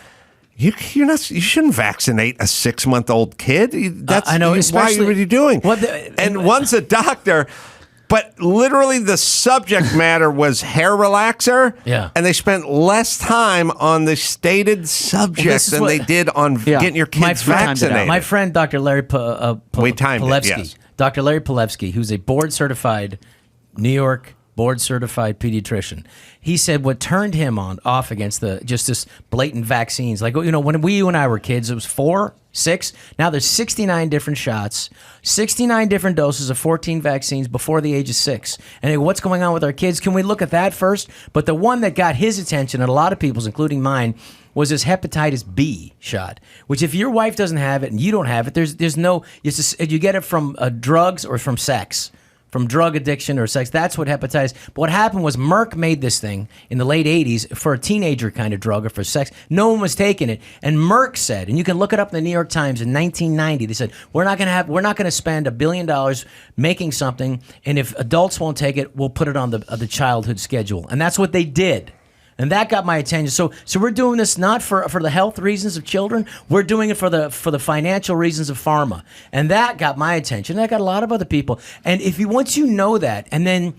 you shouldn't vaccinate a 6-month-old kid. I know. Why are you doing? One's a doctor. But literally the subject matter was hair relaxer. Yeah. And they spent less time on the stated subject than they did on getting your kids vaccinated. My friend, Dr. Larry Palevsky. Yes. Dr. Larry Palevsky, who's a board-certified, New York board-certified pediatrician. He said what turned him off against just this blatant vaccines. Like, when you and I were kids, it was 4, 6. Now there's 69 different shots, 69 different doses of 14 vaccines before the age of 6. And what's going on with our kids? Can we look at that first? But the one that got his attention, and a lot of people's, including mine, was this hepatitis B shot, which if your wife doesn't have it and you don't have it, there's no, you get it from drugs or from sex. From drug addiction or sex. That's what hepatitis. But what happened was Merck made this thing in the late 80s for a teenager kind of drug or for sex. No one was taking it. And Merck said, and you can look it up in the New York Times in 1990, they said, we're not going to spend $1 billion making something, and if adults won't take it, we'll put it on the childhood schedule. And that's what they did. And that got my attention. So we're doing this not for the health reasons of children. We're doing it for the financial reasons of pharma. And that got my attention. That got a lot of other people. And once you know that, and then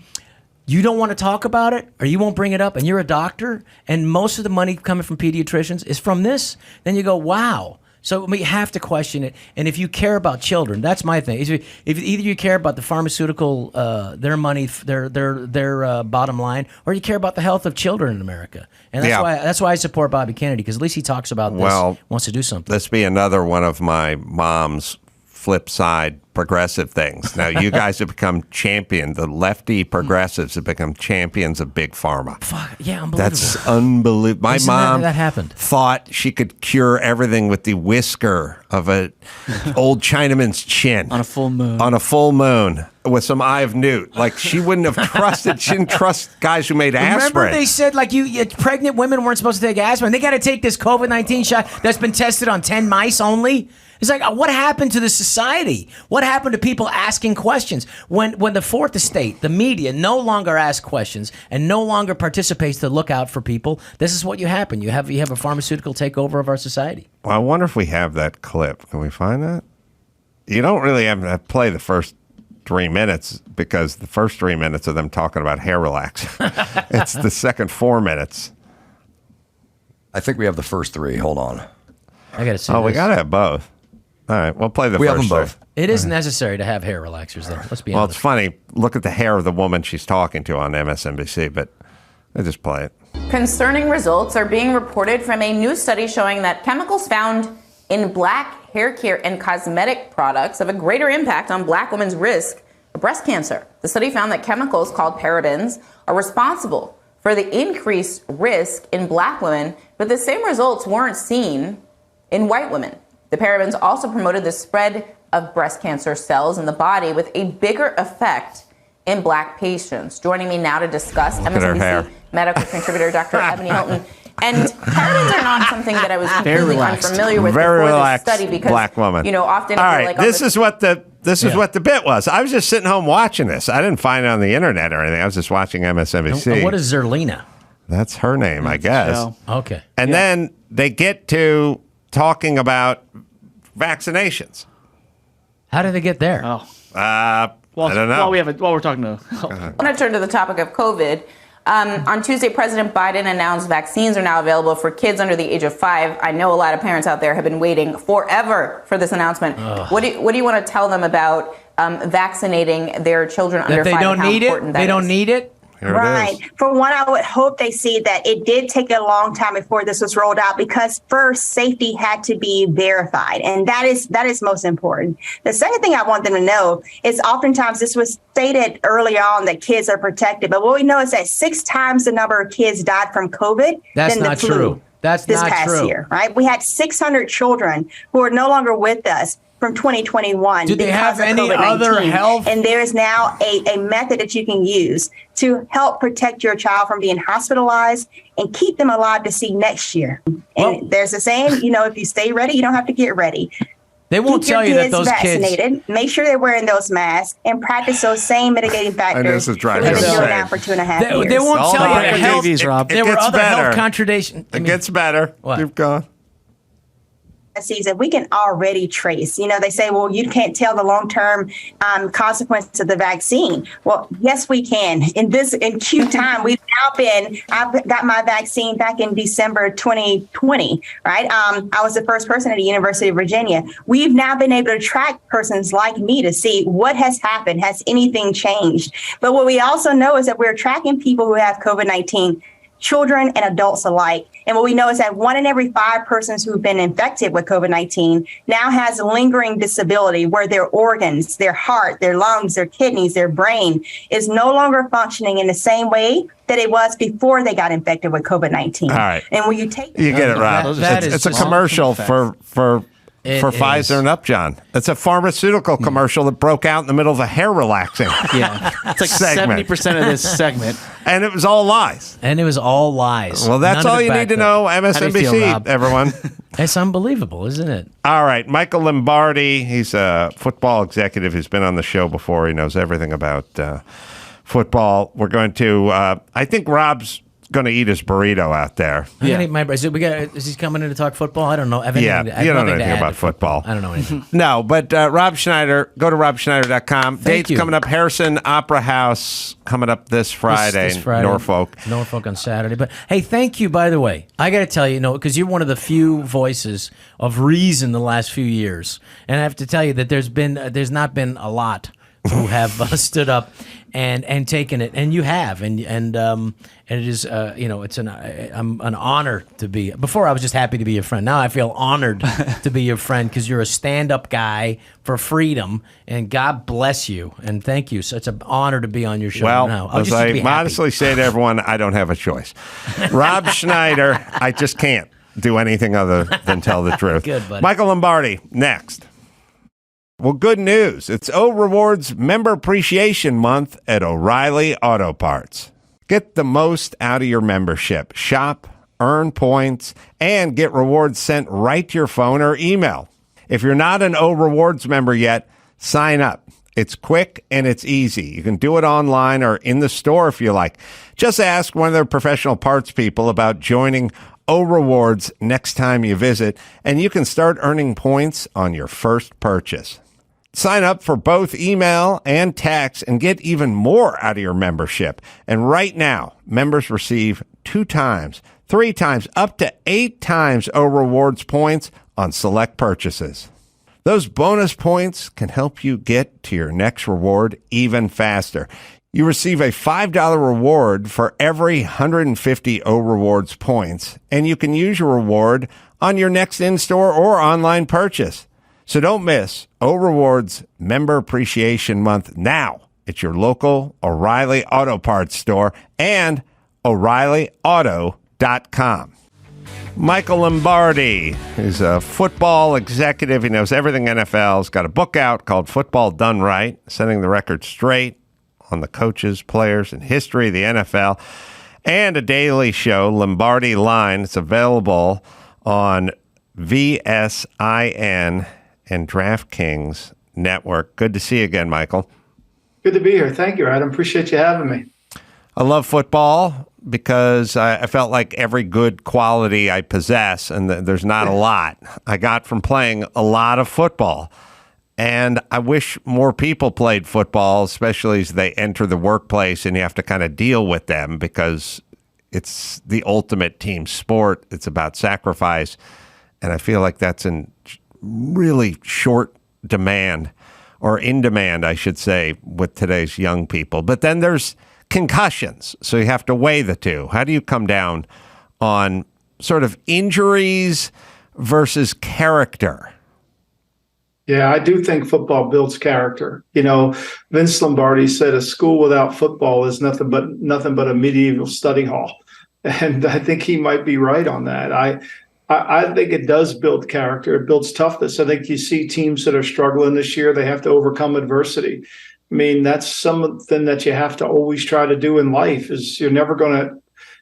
you don't want to talk about it, or you won't bring it up, and you're a doctor, and most of the money coming from pediatricians is from this, then you go, wow. So we have to question it. And if you care about children, that's my thing. If either you care about the pharmaceutical, their money, their bottom line, or you care about the health of children in America. And that's why I support Bobby Kennedy, because at least he talks about this, wants to do something. This be another one of my mom's flip side progressive things. Now, you guys have become the lefty progressives have become champions of big pharma. Fuck, yeah, unbelievable. That's unbelievable. My mom that happened. Thought she could cure everything with the whisker of an old Chinaman's chin. On a full moon. On a full moon with some eye of newt. Like, she wouldn't have trusted, she didn't trust guys who made aspirin. Remember they said, like, pregnant women weren't supposed to take aspirin. They got to take this COVID-19 shot that's been tested on 10 mice only. It's like, what happened to the society? What happened to people asking questions? When the fourth estate, the media, no longer asks questions and no longer participates to look out for people, this is what you happen. You have a pharmaceutical takeover of our society. Well, I wonder if we have that clip. Can we find that? You don't really have to play the first 3 minutes, because the first 3 minutes of them talking about hair relaxer. It's the second 4 minutes. I think we have the first 3. Hold on. I gotta see. We gotta have both. All right, we'll play the we first. We have them both. It is necessary to have hair relaxers, though. Let's be honest. Well, it's funny. Look at the hair of the woman she's talking to on MSNBC, but I just play it. Concerning results are being reported from a new study showing that chemicals found in black hair care and cosmetic products have a greater impact on black women's risk of breast cancer. The study found that chemicals called parabens are responsible for the increased risk in black women, but the same results weren't seen in white women. The parabens also promoted the spread of breast cancer cells in the body with a bigger effect in black patients. Joining me now to discuss, MSNBC medical contributor Dr. Ebony Hilton. And parabens are not something that I was completely unfamiliar with before this study, because black woman. Often. All right, this is what the bit was. I was just sitting home watching this. I didn't find it on the internet or anything. I was just watching MSNBC. And what is Zerlina? That's her name, I guess. Okay. And then they get to talking about vaccinations. How did they get there? I don't know. While we're talking to... I want to turn to the topic of COVID. On Tuesday, President Biden announced vaccines are now available for kids under the age of 5. I know a lot of parents out there have been waiting forever for this announcement. What do you want to tell them about vaccinating their children under 5? They don't need it? They don't need it? Right. For one, I would hope they see that it did take a long time before this was rolled out, because first, safety had to be verified. And that is most important. The second thing I want them to know is oftentimes this was stated early on that kids are protected. But what we know is that 6 times the number of kids died from COVID than the flu. That's this not past true. year, right? We had 600 children who are no longer with us from 2021. Do they have any other health? And there is now a method that you can use to help protect your child from being hospitalized and keep them alive to see next year. And there's a saying, if you stay ready, you don't have to get ready. They won't tell you that those vaccinated, kids. Make sure they're wearing those masks and practice those same mitigating factors we've been doing now for 2.5 years. They won't tell you the health. Rob. There were other health contradictions. It gets better. What? Keep going. that we can already trace. They say, well, you can't tell the long-term consequences of the vaccine. Well, yes, we can. In Q time, I've got my vaccine back in December 2020, right? I was the first person at the University of Virginia. We've now been able to track persons like me to see what has happened. Has anything changed? But what we also know is that we're tracking people who have COVID-19, children and adults alike. And what we know is that 1 in every 5 persons who've been infected with COVID-19 now has a lingering disability where their organs, their heart, their lungs, their kidneys, their brain is no longer functioning in the same way that it was before they got infected with COVID-19. All right. And when you take you get it, Rob. It's a commercial for Pfizer and Upjohn. It's a pharmaceutical commercial that broke out in the middle of a hair relaxing. Yeah, it's like 70% of this segment. And it was all lies. Well, that's all you need to know, MSNBC, everyone. It's unbelievable, isn't it? All right, Michael Lombardi, he's a football executive who's been on the show before. He knows everything about football. We're going to, I think Rob's going to eat his burrito out there. I'm gonna eat my burrito. Is he coming in to talk football? I don't know. You don't know anything about football. I don't know anything. No, but Rob Schneider, go to robschneider.com. Thank Dates you. coming up. Harrison Opera House coming up this Friday, This Friday, Norfolk. Norfolk on Saturday. But hey, thank you, by the way. I got to tell you, because you're one of the few voices of reason the last few years. And I have to tell you that there's not been a lot who have stood up and taken it, and you have, and it is it's I'm an honor to be. Before I was just happy to be your friend. Now I feel honored to be your friend because you're a stand-up guy for freedom, and God bless you and thank you. So it's an honor to be on your show. Well, now. as I modestly say to everyone, I don't have a choice. Rob Schneider, I just can't do anything other than tell the truth. Good, buddy. Michael Lombardi next. Well, good news. It's O Rewards Member Appreciation Month at O'Reilly Auto Parts. Get the most out of your membership. Shop, earn points, and get rewards sent right to your phone or email. If you're not an O Rewards member yet, sign up. It's quick and it's easy. You can do it online or in the store if you like. Just ask one of their professional parts people about joining O Rewards next time you visit, and you can start earning points on your first purchase. Sign up for both email and text and get even more out of your membership. And right now, members receive 2 times, 3 times, up to 8 times O Rewards points on select purchases. Those bonus points can help you get to your next reward even faster. You receive a $5 reward for every 150 O Rewards points, and you can use your reward on your next in-store or online purchase. So don't miss O Rewards Member Appreciation Month now at your local O'Reilly Auto Parts store and O'ReillyAuto.com. Michael Lombardi is a football executive. He knows everything NFL. He's got a book out called Football Done Right, setting the record straight on the coaches, players, and history of the NFL, and a daily show, Lombardi Line. It's available on VSIN and DraftKings Network. Good to see you again, Michael. Good to be here. Thank you, Adam. Appreciate you having me. I love football because I felt like every good quality I possess, and there's not a lot, I got from playing a lot of football. And I wish more people played football, especially as they enter the workplace and you have to kind of deal with them because it's the ultimate team sport. It's about sacrifice. And I feel like that's in really short demand, or in demand, I should say, with today's young people. But then there's concussions, so you have to weigh the two. How do you come down on sort of injuries versus character? Yeah, I do think football builds character. Vince Lombardi said a school without football is nothing but a medieval study hall. And I think he might be right on that. I think it does build character. It builds toughness. I think you see teams that are struggling this year, they have to overcome adversity. I mean, that's something that you have to always try to do in life. Is you're never going to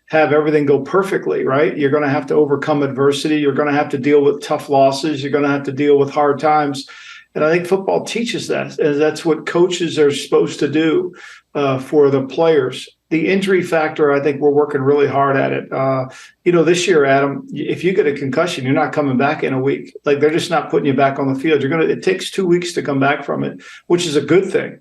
have everything go perfectly, right? You're going to have to overcome adversity. You're going to have to deal with tough losses. You're going to have to deal with hard times. And I think football teaches that, and that's what coaches are supposed to do for the players. The injury factor, I think we're working really hard at it. This year, Adam, if you get a concussion, you're not coming back in a week. Like, they're just not putting you back on the field. It takes 2 weeks to come back from it, which is a good thing.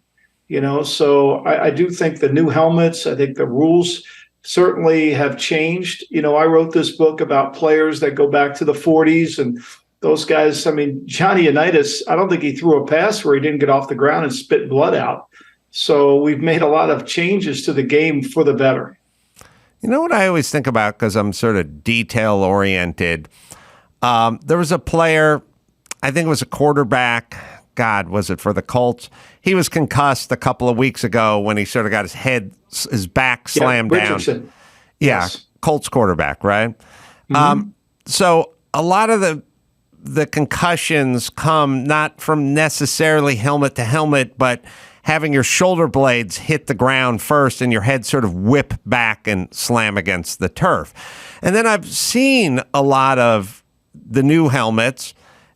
So I do think the new helmets, I think the rules certainly have changed. I wrote this book about players that go back to the 40s, and those guys, Johnny Unitas, I don't think he threw a pass where he didn't get off the ground and spit blood out. So we've made a lot of changes to the game for the better. You know what I always think about, because I'm sort of detail-oriented? There was a player, I think it was a quarterback, God, was it for the Colts? He was concussed a couple of weeks ago when he sort of got his back slammed down. Yeah, yes. Colts quarterback, right? Mm-hmm. So a lot of the concussions come not from necessarily helmet to helmet, but having your shoulder blades hit the ground first and your head sort of whip back and slam against the turf. And then I've seen a lot of the new helmets,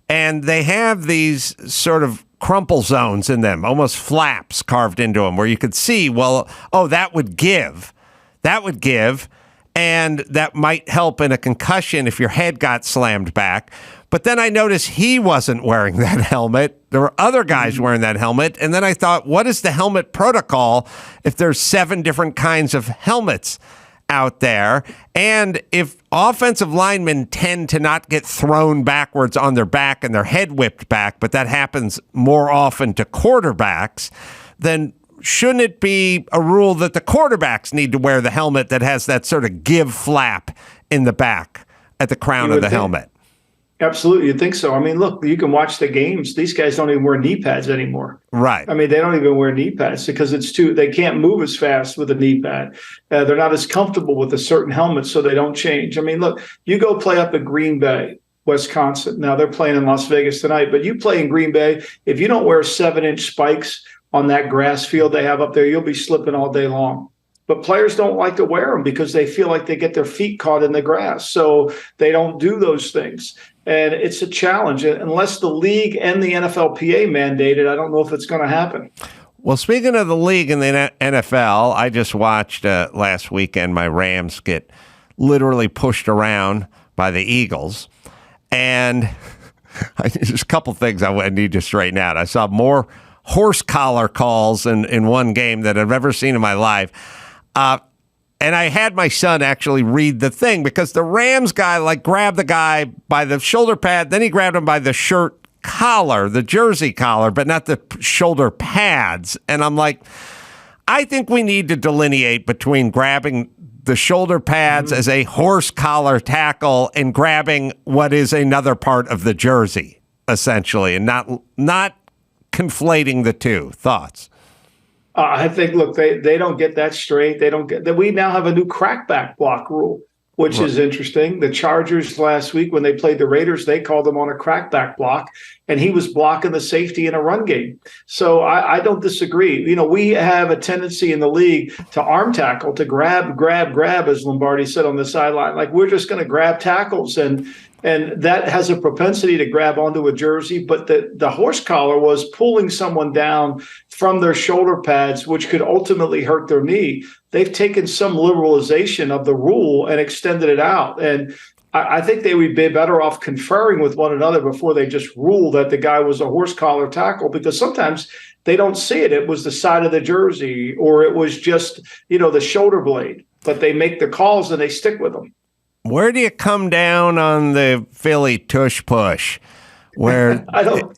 and they have these sort of crumple zones in them, almost flaps carved into them, where you could see, that would give. And that might help in a concussion if your head got slammed back. But then I noticed he wasn't wearing that helmet. There were other guys wearing that helmet. And then I thought, what is the helmet protocol if there's 7 different kinds of helmets out there? And if offensive linemen tend to not get thrown backwards on their back and their head whipped back, but that happens more often to quarterbacks, then shouldn't it be a rule that the quarterbacks need to wear the helmet that has that sort of give flap in the back at the crown of the helmet? Absolutely. You'd think so. Look, you can watch the games. These guys don't even wear knee pads anymore. Right. They don't even wear knee pads because they can't move as fast with a knee pad. They're not as comfortable with a certain helmet, so they don't change. Look, you go play up at Green Bay, Wisconsin. Now they're playing in Las Vegas tonight, but you play in Green Bay. If you don't wear 7-inch spikes on that grass field they have up there, you'll be slipping all day long. But players don't like to wear them because they feel like they get their feet caught in the grass. So they don't do those things. And it's a challenge. Unless the league and the NFLPA mandate it, I don't know if it's going to happen. Well, speaking of the league and the NFL, I just watched last weekend my Rams get literally pushed around by the Eagles. And there's a couple things I need to straighten out. I saw more horse collar calls in one game that I've ever seen in my life. And I had my son actually read the thing because the Rams guy grabbed the guy by the shoulder pad, then he grabbed him by the shirt collar, the jersey collar, but not the shoulder pads. And I'm like, I think we need to delineate between grabbing the shoulder pads as a horse collar tackle and grabbing what is another part of the jersey, essentially, and not conflating the two. Thoughts? I think, look, they don't get that straight. They don't get that. We now have a new crackback block rule, which is interesting. The Chargers last week, when they played the Raiders, they called him on a crackback block, and he was blocking the safety in a run game. So I don't disagree. We have a tendency in the league to arm tackle, to grab, as Lombardi said on the sideline. Like, we're just going to grab tackles, and that has a propensity to grab onto a jersey. But the horse collar was pulling someone down from their shoulder pads, which could ultimately hurt their knee. They've taken some liberalization of the rule and extended it out. And I think they would be better off conferring with one another before they just rule that the guy was a horse collar tackle, because sometimes they don't see it. It was the side of the jersey, or it was just, the shoulder blade. But they make the calls and they stick with them. Where do you come down on the Philly tush push? Where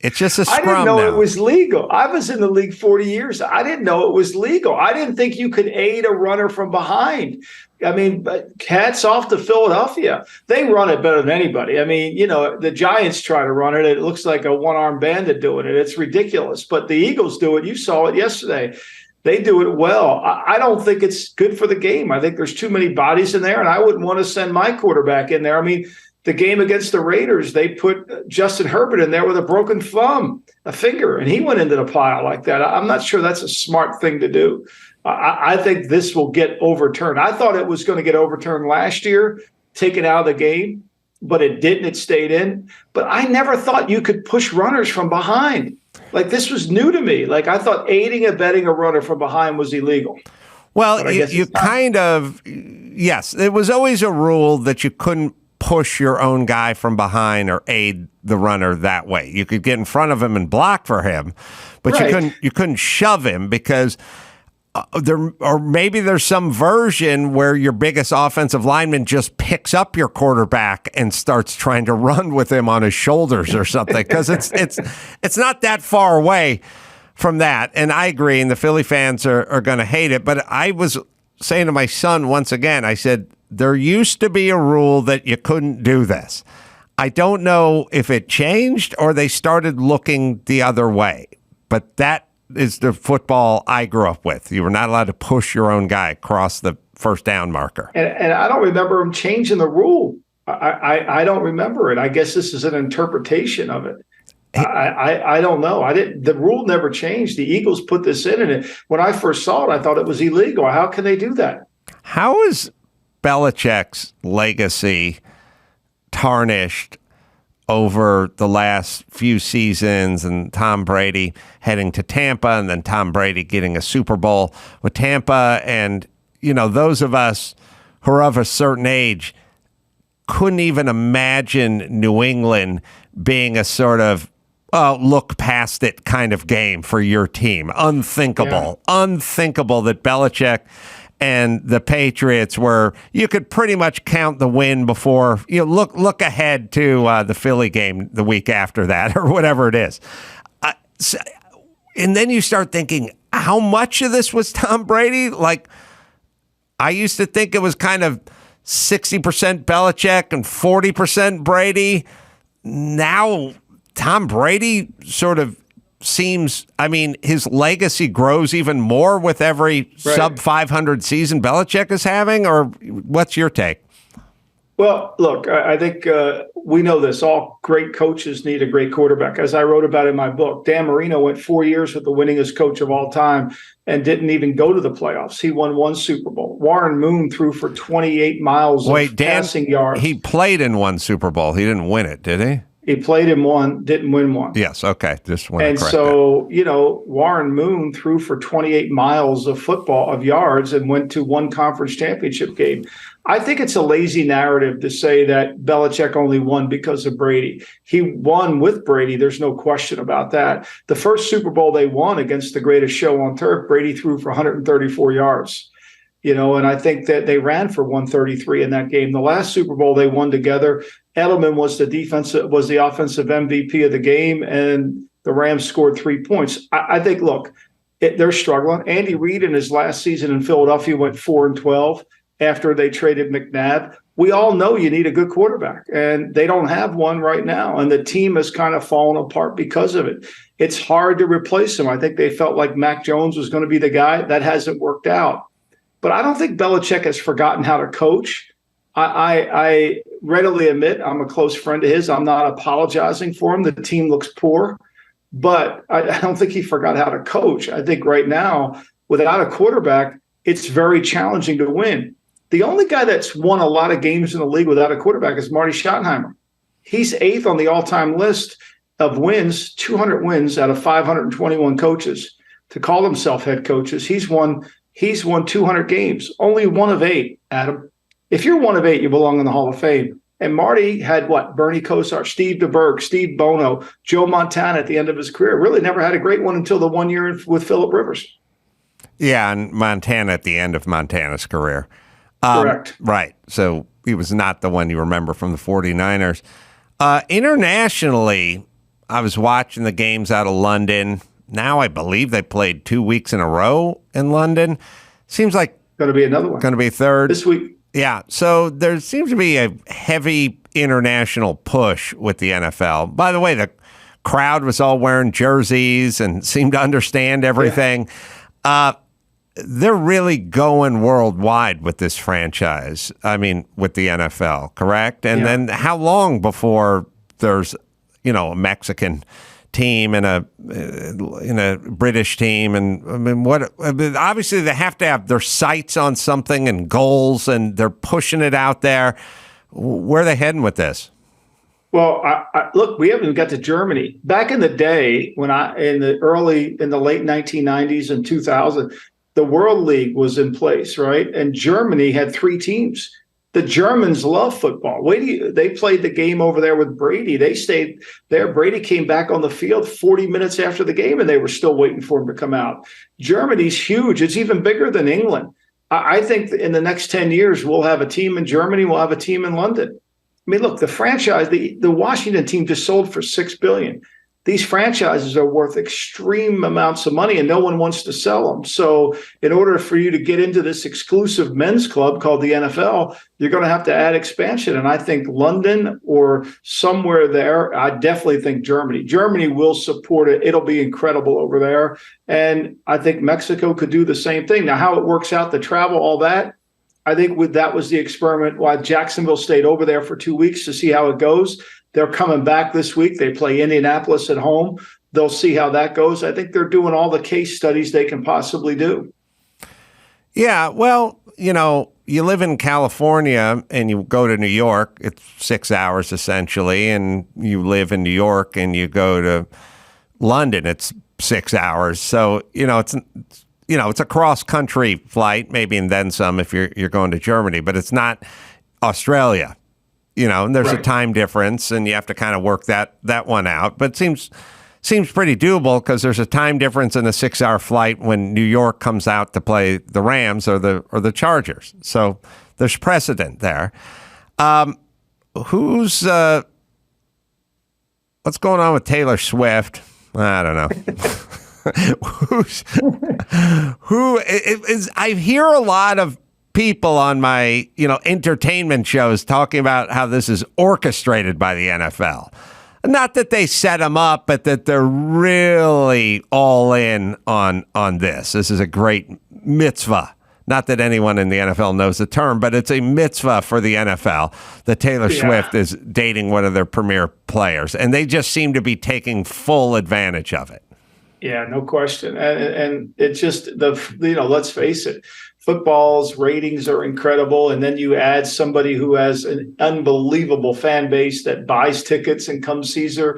it's just a scrum now. I didn't know it was legal. I was in the league 40 years. I didn't know it was legal. I didn't think you could aid a runner from behind. But hats off to Philadelphia. They run it better than anybody. The Giants try to run it. It looks like a one-armed bandit doing it. It's ridiculous. But the Eagles do it. You saw it yesterday. They do it well. I don't think it's good for the game. I think there's too many bodies in there, and I wouldn't want to send my quarterback in there. The game against the Raiders, they put Justin Herbert in there with a broken thumb, a finger, and he went into the pile like that. I'm not sure that's a smart thing to do. I think this will get overturned. I thought it was going to get overturned last year, taken out of the game, but it didn't. It stayed in. But I never thought you could push runners from behind. This was new to me. I thought aiding and abetting a runner from behind was illegal. Well, you kind of, yes, it was always a rule that you couldn't push your own guy from behind or aid the runner that way. You could get in front of him and block for him, but you couldn't shove him because maybe there's some version where your biggest offensive lineman just picks up your quarterback and starts trying to run with him on his shoulders or something, because it's not that far away from that. And I agree, and the Philly fans are going to hate it. But I was saying to my son once again, I said, there used to be a rule that you couldn't do this. I don't know if it changed or they started looking the other way, but that is the football I grew up with. You were not allowed to push your own guy across the first down marker. And I don't remember them changing the rule. I don't remember it. I guess this is an interpretation of it. I don't know. The rule never changed. The Eagles put this in, and when I first saw it, I thought it was illegal. How can they do that? How is Belichick's legacy tarnished over the last few seasons, and Tom Brady heading to Tampa, and then Tom Brady getting a Super Bowl with Tampa? And, those of us who are of a certain age couldn't even imagine New England being a sort of look past it kind of game for your team. Unthinkable. Yeah. Unthinkable that Belichick and the Patriots were, you could pretty much count the win before you look ahead to the Philly game the week after that or whatever it is. And then you start thinking, how much of this was Tom Brady? Like, I used to think it was kind of 60% Belichick and 40% Brady. Now Tom Brady sort of seems, his legacy grows even more with every sub 500 season Belichick is having, or what's your take? Well, look, I think we know this. All great coaches need a great quarterback. As I wrote about in my book, Dan Marino went 4 years with the winningest coach of all time and didn't even go to the playoffs. He won one Super Bowl. Warren Moon threw for 28 miles of passing yards. He played in one Super Bowl. He didn't win it, did he? He played in one, didn't win one. Yes, okay. Just want to correct that. Warren Moon threw for 28 miles of yards and went to one conference championship game. I think it's a lazy narrative to say that Belichick only won because of Brady. He won with Brady. There's no question about that. The first Super Bowl they won against the greatest show on turf, Brady threw for 134 yards. And I think that they ran for 133 in that game. The last Super Bowl they won together, Edelman was the offensive MVP of the game, and the Rams scored 3 points. I think, look, they're struggling. Andy Reid in his last season in Philadelphia went 4-12 after they traded McNabb. We all know you need a good quarterback, and they don't have one right now, and the team has kind of fallen apart because of it. It's hard to replace him. I think they felt like Mac Jones was going to be the guy. That hasn't worked out. But I don't think Belichick has forgotten how to coach. I readily admit I'm a close friend of his. I'm not apologizing for him. The team looks poor, but I don't think he forgot how to coach. I think right now, without a quarterback, it's very challenging to win. The only guy that's won a lot of games in the league without a quarterback is Marty Schottenheimer. He's 8th on the all-time list of wins, 200 wins out of 521 coaches. To call himself head coaches, he's won 200 games, only 1 of 8, Adam. If you're 1 of 8, you belong in the Hall of Fame. And Marty had Bernie Kosar, Steve DeBerg, Steve Bono, Joe Montana at the end of his career. Really never had a great one until the 1 year with Phillip Rivers. Yeah, and Montana at the end of Montana's career. Correct. Right. So he was not the one you remember from the 49ers. Internationally, I was watching the games out of London. Now I believe they played 2 weeks in a row in London. Seems like going to be another one. Going to be third this week. Yeah. So there seems to be a heavy international push with the NFL. By the way, the crowd was all wearing jerseys and seemed to understand everything. Yeah. They're really going worldwide with this franchise. I mean, with the NFL, correct? And then how long before there's, a Mexican team and a British team, and obviously they have to have their sights on something and goals, and they're pushing it out there. Where are they heading with this? Well, look, we haven't got to Germany. Back in the day, when in the late 1990s and 2000, the World League was in place, right? And Germany had 3 teams. The Germans love football. They played the game over there with Brady. They stayed there. Brady came back on the field 40 minutes after the game, and they were still waiting for him to come out. Germany's huge. It's even bigger than England. I think in the next 10 years, we'll have a team in Germany. We'll have a team in London. I mean, look, the franchise, the Washington team just sold for $6 billion. These franchises are worth extreme amounts of money, and no one wants to sell them. So in order for you to get into this exclusive men's club called the NFL, you're going to have to add expansion. And I think London or somewhere there, I definitely think Germany. Germany will support it. It'll be incredible over there. And I think Mexico could do the same thing. Now, how it works out, the travel, all that, I think that was the experiment why Jacksonville stayed over there for 2 weeks to see how it goes. They're coming back this week. They play Indianapolis at home. They'll see how that goes. I think they're doing all the case studies they can possibly do. Yeah, well, you live in California and you go to New York. It's 6 hours essentially. And you live in New York and you go to London. It's 6 hours. So, it's a cross-country flight, maybe and then some if you're going to Germany. But it's not Australia. And there's a time difference, and you have to kind of work that one out. But it seems pretty doable because there's a time difference in a 6-hour flight when New York comes out to play the Rams or the Chargers. So there's precedent there. What's going on with Taylor Swift? I don't know. I hear a lot of people on my, entertainment shows talking about how this is orchestrated by the NFL. Not that they set them up, but that they're really all in on this. This is a great mitzvah. Not that anyone in the NFL knows the term, but it's a mitzvah for the NFL that Taylor Swift is dating one of their premier players. And they just seem to be taking full advantage of it. Yeah, no question. And it's just let's face it. Football's ratings are incredible, and then you add somebody who has an unbelievable fan base that buys tickets and comes sees her,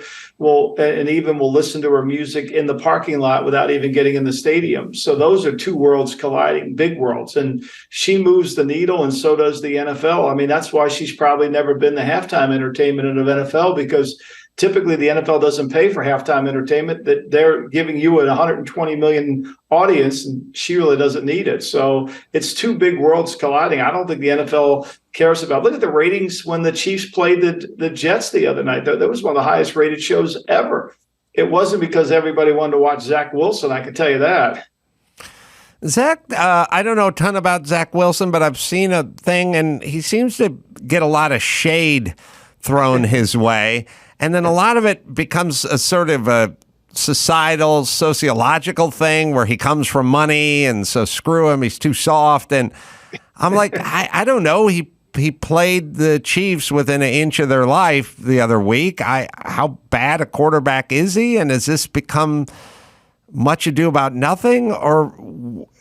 and even will listen to her music in the parking lot without even getting in the stadium. So those are two worlds colliding, big worlds, and she moves the needle, and so does the NFL. I mean, that's why she's probably never been the halftime entertainment of NFL, because typically the NFL doesn't pay for halftime entertainment. That they're giving you a 120 million audience, and she really doesn't need it. So it's two big worlds colliding. I don't think the NFL cares about. Look at the ratings when the Chiefs played the Jets the other night. That was one of the highest rated shows ever. It wasn't because everybody wanted to watch Zach Wilson. I can tell you that. Zach, I don't know a ton about Zach Wilson, but I've seen a thing, and he seems to get a lot of shade thrown his way. And then a lot of it becomes a sort of a societal, sociological thing where he comes from money, and so screw him, he's too soft. And I'm like, I don't know. He played the Chiefs within an inch of their life the other week. How bad a quarterback is he? And has this become much ado about nothing? Or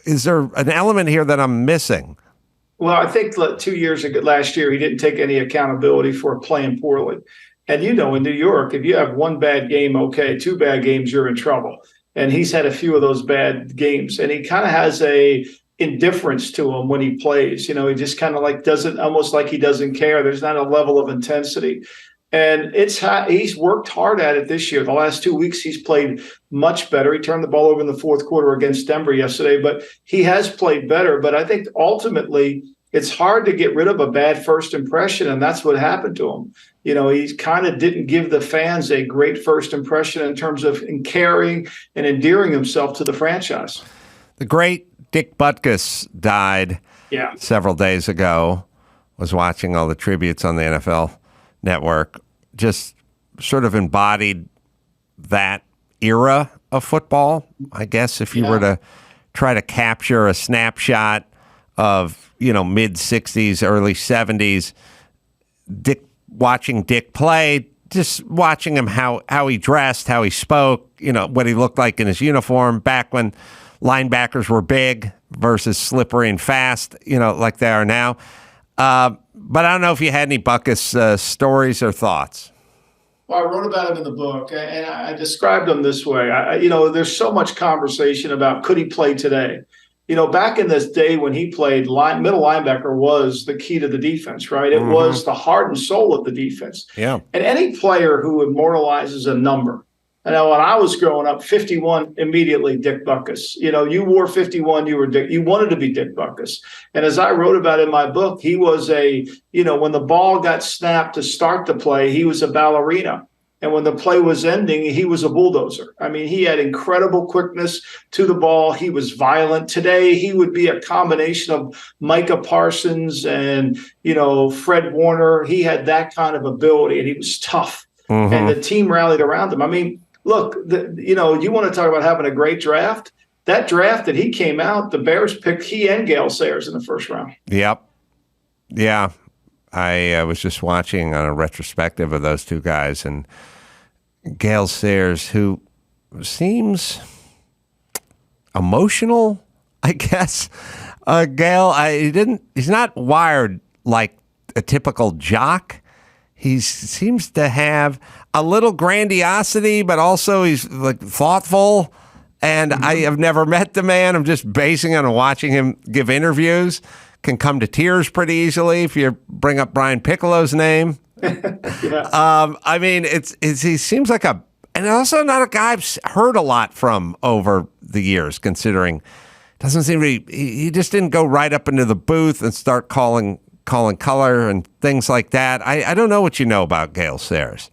is there an element here that I'm missing? Well, I think 2 years ago, last year, he didn't take any accountability for playing poorly. And in New York, if you have one bad game, okay, 2 bad games, you're in trouble. And he's had a few of those bad games. And he kind of has a indifference to him when he plays. He just kind of doesn't, almost like he doesn't care. There's not a level of intensity. And he's worked hard at it this year. The last 2 weeks, he's played much better. He turned the ball over in the fourth quarter against Denver yesterday, but he has played better. But I think ultimately, it's hard to get rid of a bad first impression, and that's what happened to him. He kind of didn't give the fans a great first impression in terms of caring and endearing himself to the franchise. The great Dick Butkus died several days ago. Was watching all the tributes on the NFL Network. Just sort of embodied that era of football, I guess, if you were to try to capture a snapshot of, mid-'60s, early '70s, watching Dick play, just watching him, how he dressed, how he spoke, what he looked like in his uniform back when linebackers were big versus slippery and fast, like they are now. But I don't know if you had any Butkus stories or thoughts. Well, I wrote about him in the book, and I described him this way. There's so much conversation about could he play today? Back in this day when he played, middle linebacker was the key to the defense, right? It was the heart and soul of the defense. Yeah. And any player who immortalizes a number, when I was growing up, 51 immediately Dick Butkus. You wore 51, you wanted to be Dick Butkus. And as I wrote about in my book, he was when the ball got snapped to start the play, he was a ballerina. And when the play was ending, he was a bulldozer. I mean, he had incredible quickness to the ball. He was violent. Today, he would be a combination of Micah Parsons and, Fred Warner. He had that kind of ability, and he was tough. And the team rallied around him. I mean, look, you want to talk about having a great draft? That draft that he came out, the Bears picked he and Gale Sayers in the first round. Yep. Yeah. I was just watching on a retrospective of those two guys, and Gale Sayers, who seems emotional, I guess. Gale, he's not wired like a typical jock. He seems to have a little grandiosity, but also he's like thoughtful. And I have never met the man. I'm just basing on watching him give interviews. Can come to tears pretty easily if you bring up Brian Piccolo's name. I mean, he seems like and also not a guy I've heard a lot from over the years, considering doesn't seem to be, he just didn't go right up into the booth and start calling color and things like that. I don't know what you know about Gale Sayers.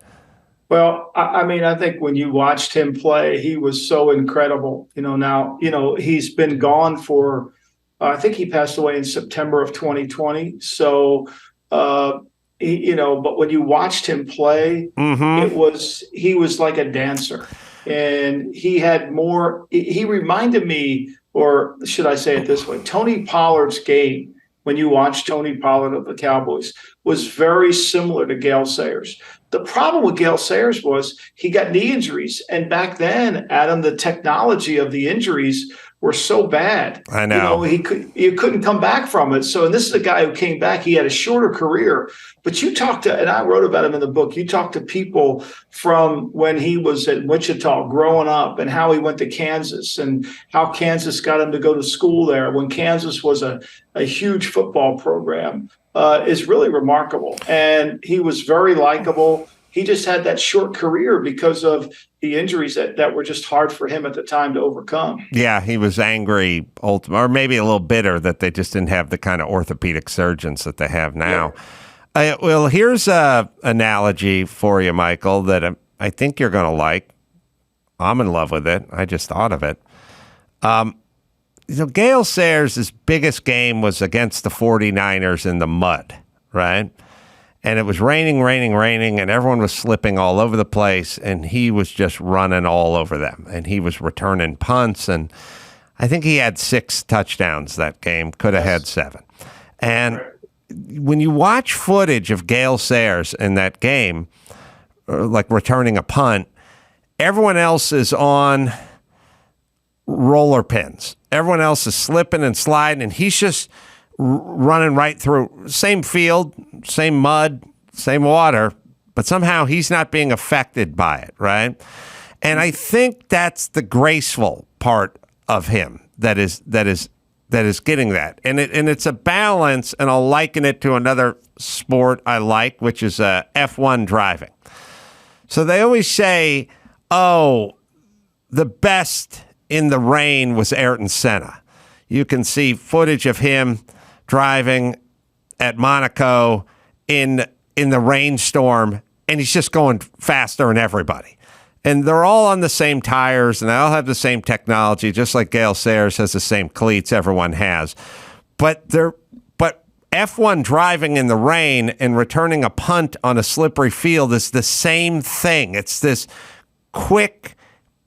Well, I think when you watched him play, he was so incredible. Now, he's been gone for, I think he passed away in September of 2020. So, but when you watched him play, he was like a dancer, and he had more. He reminded me, or should I say it this way, Tony Pollard's game. When you watch Tony Pollard of the Cowboys, was very similar to Gale Sayers. The problem with Gale Sayers was he got knee injuries, and back then, Adam, the technology of the injuries were so bad. I know. You couldn't come back from it. So, and this is a guy who came back. He had a shorter career, but you talked to, and I wrote about him in the book, you talked to people from when he was at Wichita growing up and how he went to Kansas and how Kansas got him to go to school there when Kansas was a huge football program, is really remarkable. And he was very likable. He just had that short career because of the injuries that were just hard for him at the time to overcome. Yeah, he was angry, or maybe a little bitter that they just didn't have the kind of orthopedic surgeons that they have now. Yeah. Well, here's an analogy for you, Michael, that I think you're going to like. I'm in love with it. I just thought of it. Gale Sayers' biggest game was against the 49ers in the mud, right? And it was raining, and everyone was slipping all over the place, and he was just running all over them. And he was returning punts, and I think he had 6 touchdowns that game, could have had 7. And when you watch footage of Gale Sayers in that game, like returning a punt, everyone else is on roller pins. Everyone else is slipping and sliding, and he's just running right through same field, same mud, same water, but somehow he's not being affected by it, right? And I think that's the graceful part of him that is getting that. And it's a balance, and I'll liken it to another sport I like, which is F1 driving. So they always say, the best in the rain was Ayrton Senna. You can see footage of him driving at Monaco in the rainstorm, and he's just going faster than everybody. And they're all on the same tires, and they all have the same technology, just like Gale Sayers has the same cleats everyone has. But F1 driving in the rain and returning a punt on a slippery field is the same thing. It's this quick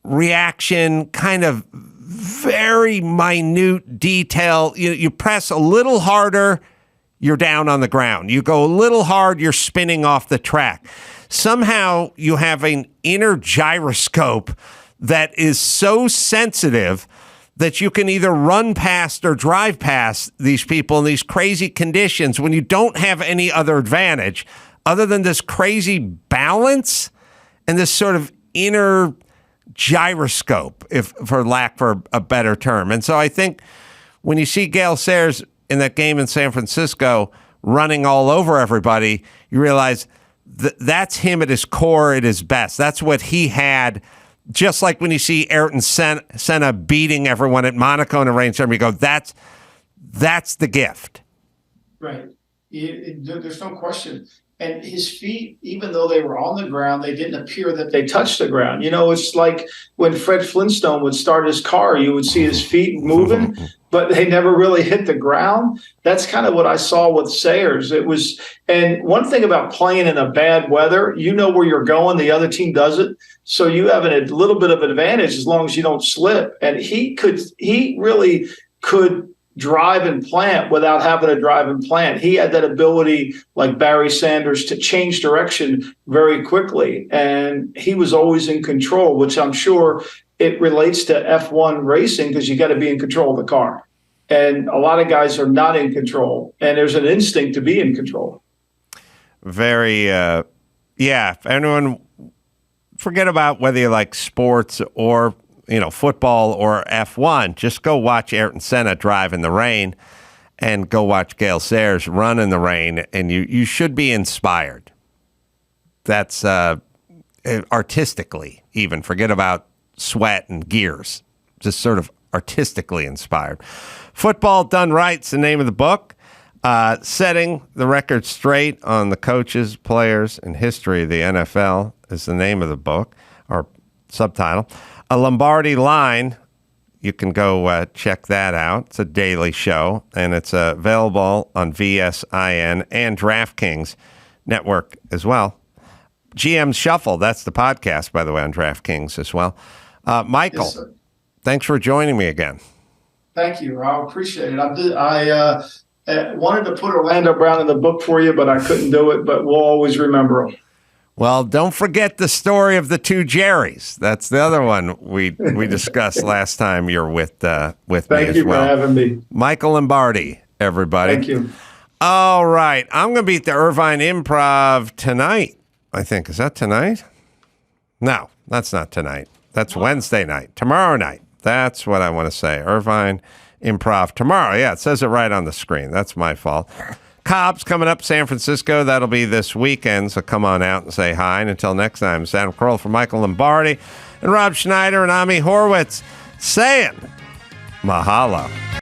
reaction, kind of very minute detail. You press a little harder, you're down on the ground. You go a little hard, you're spinning off the track. Somehow you have an inner gyroscope that is so sensitive that you can either run past or drive past these people in these crazy conditions when you don't have any other advantage other than this crazy balance and this sort of inner gyroscope, if for lack of a better term. And so I think when you see Gale Sayers in that game in San Francisco running all over everybody, you realize that's him at his core, at his best. That's what he had. Just like when you see Ayrton Senna beating everyone at Monaco in a rain ceremony, you go, that's the gift. Right. There's no question. And his feet, even though they were on the ground, they didn't appear that they touched the ground. You know, it's like when Fred Flintstone would start his car, you would see his feet moving, but they never really hit the ground. That's kind of what I saw with Sayers. And one thing about playing in a bad weather, you know where you're going, the other team doesn't. So you have a little bit of an advantage as long as you don't slip. And he really could drive and plant without having to drive and plant. He had that ability, like Barry Sanders, to change direction very quickly. And he was always in control, which I'm sure it relates to F1 racing because you got to be in control of the car. And a lot of guys are not in control. And there's an instinct to be in control. Very, if anyone, forget about whether you like sports or football or F1, just go watch Ayrton Senna drive in the rain and go watch Gale Sayers run in the rain, and you should be inspired. That's artistically even. Forget about sweat and gears. Just sort of artistically inspired. Football Done Right's the name of the book. Setting the record straight on the coaches, players, and history of the NFL is the name of the book, or subtitle. A Lombardi Line, you can go check that out. It's a daily show, and it's available on VSIN and DraftKings Network as well. GM Shuffle, that's the podcast, by the way, on DraftKings as well. Michael, Yes, thanks for joining me again. Thank you, Rob. Appreciate it. I wanted to put Orlando Brown in the book for you, but I couldn't do it, but we'll always remember him. Well, don't forget the story of the two Jerrys. That's the other one we discussed last time you're with me as well. Thank you for having me. Michael Lombardi, everybody. Thank you. All right. I'm going to be at the Irvine Improv tonight, I think. Is that tonight? No, that's not tonight. That's Wednesday night. Tomorrow night. That's what I want to say. Irvine Improv tomorrow. Yeah, it says it right on the screen. That's my fault. Cobb's coming up, San Francisco. That'll be this weekend, so come on out and say hi. And until next time, Adam Carolla for Michael Lombardi and Rob Schneider and Ami Horowitz saying mahalo.